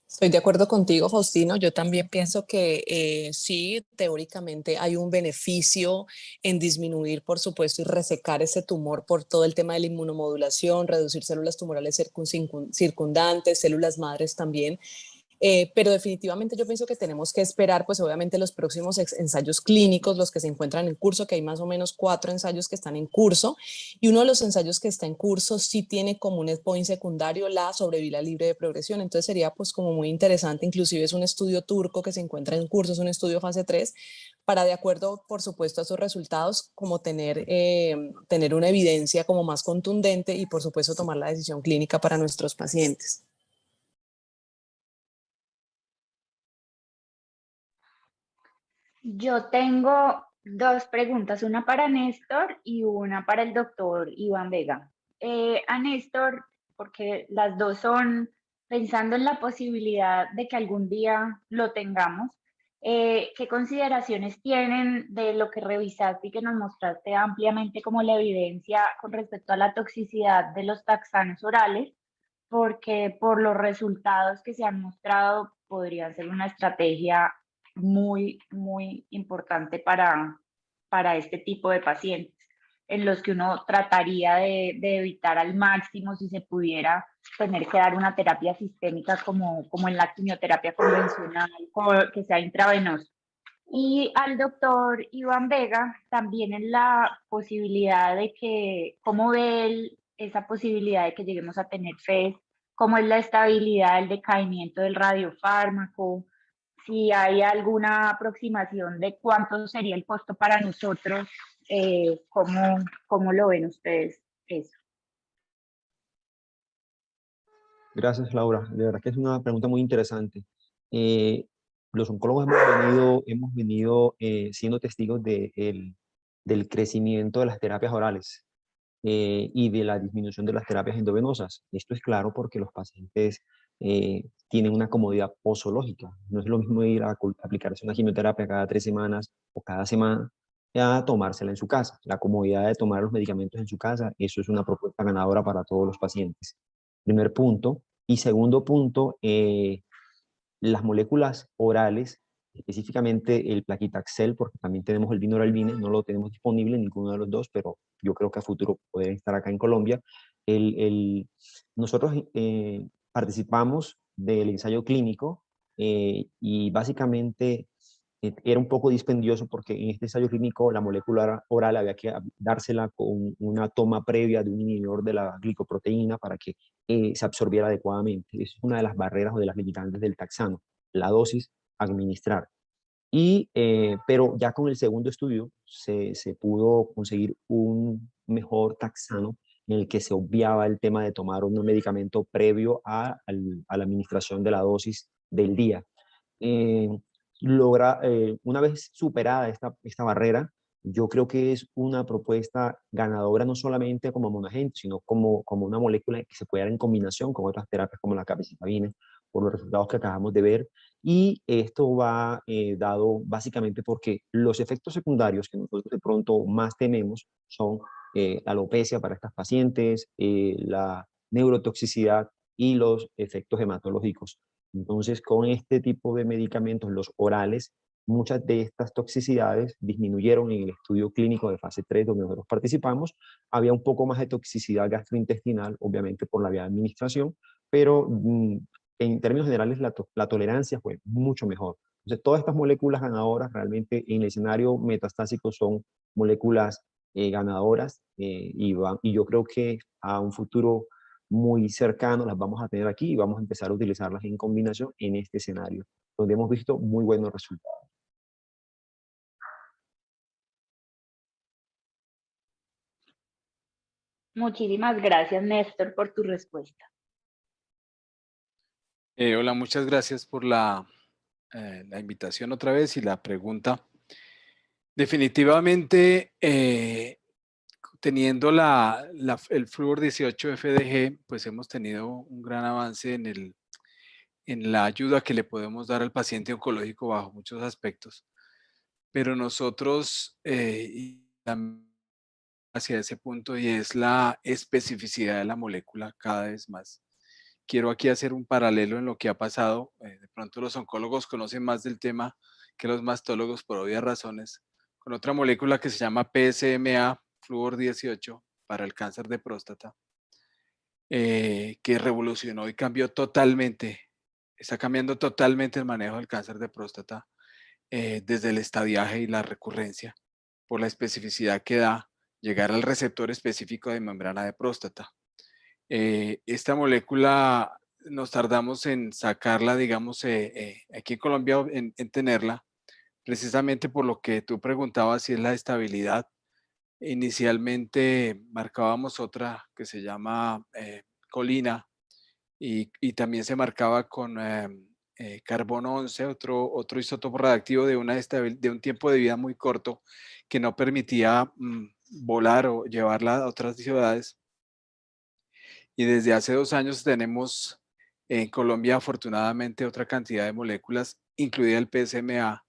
Estoy de acuerdo contigo, Faustino. Yo también pienso que sí, teóricamente hay un beneficio en disminuir, por supuesto, y resecar ese tumor por todo el tema de la inmunomodulación, reducir células tumorales circundantes, células madres también. Pero definitivamente yo pienso que tenemos que esperar, pues obviamente los próximos ensayos clínicos, los que se encuentran en curso, que hay más o menos 4 ensayos que están en curso, y uno de los ensayos que está en curso sí tiene como un endpoint secundario la sobrevida libre de progresión. Entonces sería pues como muy interesante, inclusive es un estudio turco que se encuentra en curso, es un estudio fase 3, para de acuerdo, por supuesto, a esos resultados, como tener una evidencia como más contundente y por supuesto tomar la decisión clínica para nuestros pacientes. Yo tengo 2 preguntas, una para Néstor y una para el doctor Iván Vega. A Néstor, porque las dos son pensando en la posibilidad de que algún día lo tengamos, ¿qué consideraciones tienen de lo que revisaste y que nos mostraste ampliamente como la evidencia con respecto a la toxicidad de los taxanos orales? Porque por los resultados que se han mostrado podría ser una estrategia muy, muy importante para este tipo de pacientes, en los que uno trataría de evitar al máximo, si se pudiera, tener que dar una terapia sistémica como en la quimioterapia convencional, que sea intravenosa. Y al doctor Iván Vega también en la posibilidad de que, cómo ve él esa posibilidad de que lleguemos a tener FES, cómo es la estabilidad, el decaimiento del radiofármaco, si hay alguna aproximación de cuánto sería el costo para nosotros, ¿cómo lo ven ustedes eso? Gracias, Laura. De verdad que es una pregunta muy interesante. Los oncólogos hemos venido siendo testigos del crecimiento de las terapias orales y de la disminución de las terapias endovenosas. Esto es claro porque los pacientes tienen una comodidad posológica. No es lo mismo ir a aplicarse una quimioterapia cada 3 semanas o cada semana a tomársela en su casa. La comodidad de tomar los medicamentos en su casa, eso es una propuesta ganadora para todos los pacientes. Primer punto. Y segundo punto, las moléculas orales, específicamente el plaquitaxel, porque también tenemos el vinorelbine, no lo tenemos disponible en ninguno de los dos, pero yo creo que a futuro pueden estar acá en Colombia. Nosotros participamos del ensayo clínico y básicamente era un poco dispendioso porque en este ensayo clínico la molécula oral había que dársela con una toma previa de un inhibidor de la glicoproteína para que se absorbiera adecuadamente. Esa es una de las barreras o de las limitantes del taxano, la dosis a administrar. Pero ya con el segundo estudio se pudo conseguir un mejor taxano en el que se obviaba el tema de tomar un medicamento previo a la administración de la dosis del día. Una vez superada esta barrera, yo creo que es una propuesta ganadora no solamente como monoagente, sino como una molécula que se puede dar en combinación con otras terapias como la capecitabina, por los resultados que acabamos de ver. Y esto va dado básicamente porque los efectos secundarios que nosotros de pronto más tememos son la alopecia para estas pacientes, la neurotoxicidad y los efectos hematológicos. Entonces, con este tipo de medicamentos, los orales, muchas de estas toxicidades disminuyeron en el estudio clínico de fase 3 donde nosotros participamos. Había un poco más de toxicidad gastrointestinal, obviamente por la vía de administración, pero en términos generales la tolerancia fue mucho mejor. Entonces, todas estas moléculas ganadoras realmente en el escenario metastásico son moléculas ganadoras y yo creo que a un futuro muy cercano las vamos a tener aquí y vamos a empezar a utilizarlas en combinación en este escenario, donde hemos visto muy buenos resultados. Muchísimas gracias, Néstor, por tu respuesta. Hola, muchas gracias por la invitación otra vez y la pregunta. Definitivamente, teniendo el flúor 18 FDG, pues hemos tenido un gran avance en la ayuda que le podemos dar al paciente oncológico bajo muchos aspectos. Pero nosotros, y también hacia ese punto, y es la especificidad de la molécula cada vez más. Quiero aquí hacer un paralelo en lo que ha pasado. De pronto los oncólogos conocen más del tema que los mastólogos por obvias razones, con otra molécula que se llama PSMA, flúor 18, para el cáncer de próstata, que revolucionó y cambió totalmente, está cambiando totalmente el manejo del cáncer de próstata desde el estadiaje y la recurrencia, por la especificidad que da llegar al receptor específico de membrana de próstata. Esta molécula nos tardamos en sacarla, digamos, aquí en Colombia, en tenerla, precisamente por lo que tú preguntabas, si es la estabilidad. Inicialmente marcábamos otra que se llama colina y también se marcaba con carbono 11, otro isótopo radiactivo de un tiempo de vida muy corto que no permitía volar o llevarla a otras ciudades. Y desde hace 2 años tenemos En Colombia, afortunadamente, otra cantidad de moléculas, incluida el PSMA,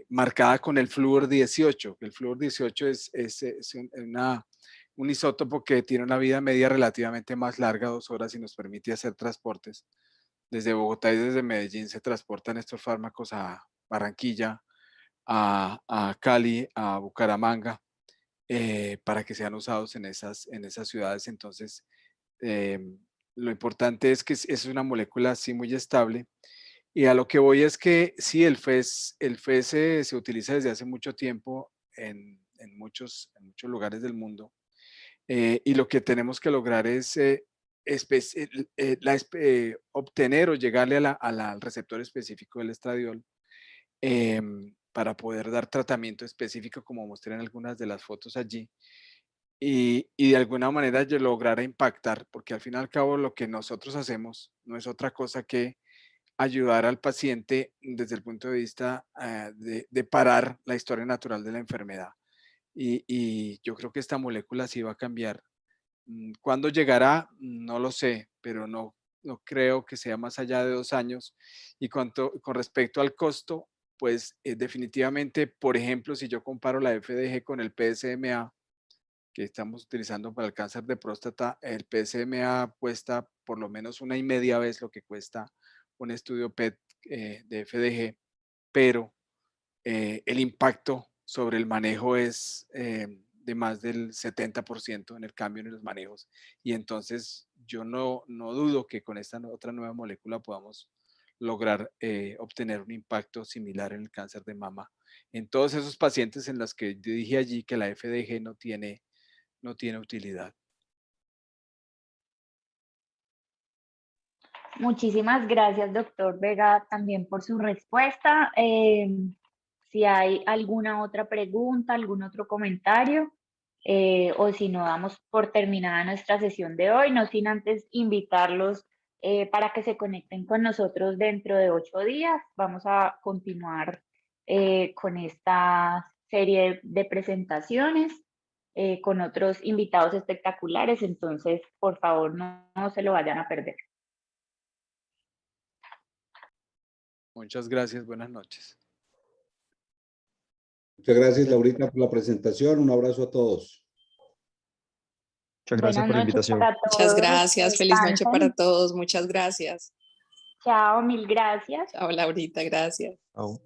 marcada con el flúor 18. El flúor 18 es un isótopo que tiene una vida media relativamente más larga, 2 horas, y nos permite hacer transportes. Desde Bogotá y desde Medellín se transportan estos fármacos a Barranquilla, a Cali, a Bucaramanga, para que sean usados en esas ciudades. Entonces, lo importante es que es una molécula así muy estable. Y a lo que voy es que sí, el FES se utiliza desde hace mucho tiempo en muchos lugares del mundo. Y lo que tenemos que lograr es obtener o llegarle al receptor específico del estradiol, para poder dar tratamiento específico, como mostré en algunas de las fotos allí, y de alguna manera lograr impactar, porque al fin y al cabo lo que nosotros hacemos no es otra cosa que ayudar al paciente desde el punto de vista de parar la historia natural de la enfermedad. Y yo creo que esta molécula sí va a cambiar. ¿Cuándo llegará? No lo sé, pero no creo que sea más allá de 2 años. Y con respecto al costo, pues definitivamente, por ejemplo, si yo comparo la FDG con el PSMA que estamos utilizando para el cáncer de próstata, el PSMA cuesta por lo menos 1,5 veces lo que cuesta un estudio PET de FDG, pero el impacto sobre el manejo es de más del 70% en el cambio en los manejos. Y entonces yo no dudo que con esta otra nueva molécula podamos lograr obtener un impacto similar en el cáncer de mama en todos esos pacientes en los que yo dije allí que la FDG no tiene utilidad. Muchísimas gracias, doctor Vega, también por su respuesta. Si hay alguna otra pregunta, algún otro comentario, o si no, damos por terminada nuestra sesión de hoy, no sin antes invitarlos para que se conecten con nosotros dentro de 8 días. Vamos a continuar con esta serie de presentaciones con otros invitados espectaculares, entonces, por favor, no se lo vayan a perder. Muchas gracias, buenas noches. Muchas gracias, Laurita, por la presentación. Un abrazo a todos. Muchas gracias por la invitación. Muchas gracias, feliz noche para todos, muchas gracias. Chao, mil gracias. Chao, Laurita, gracias. Chao.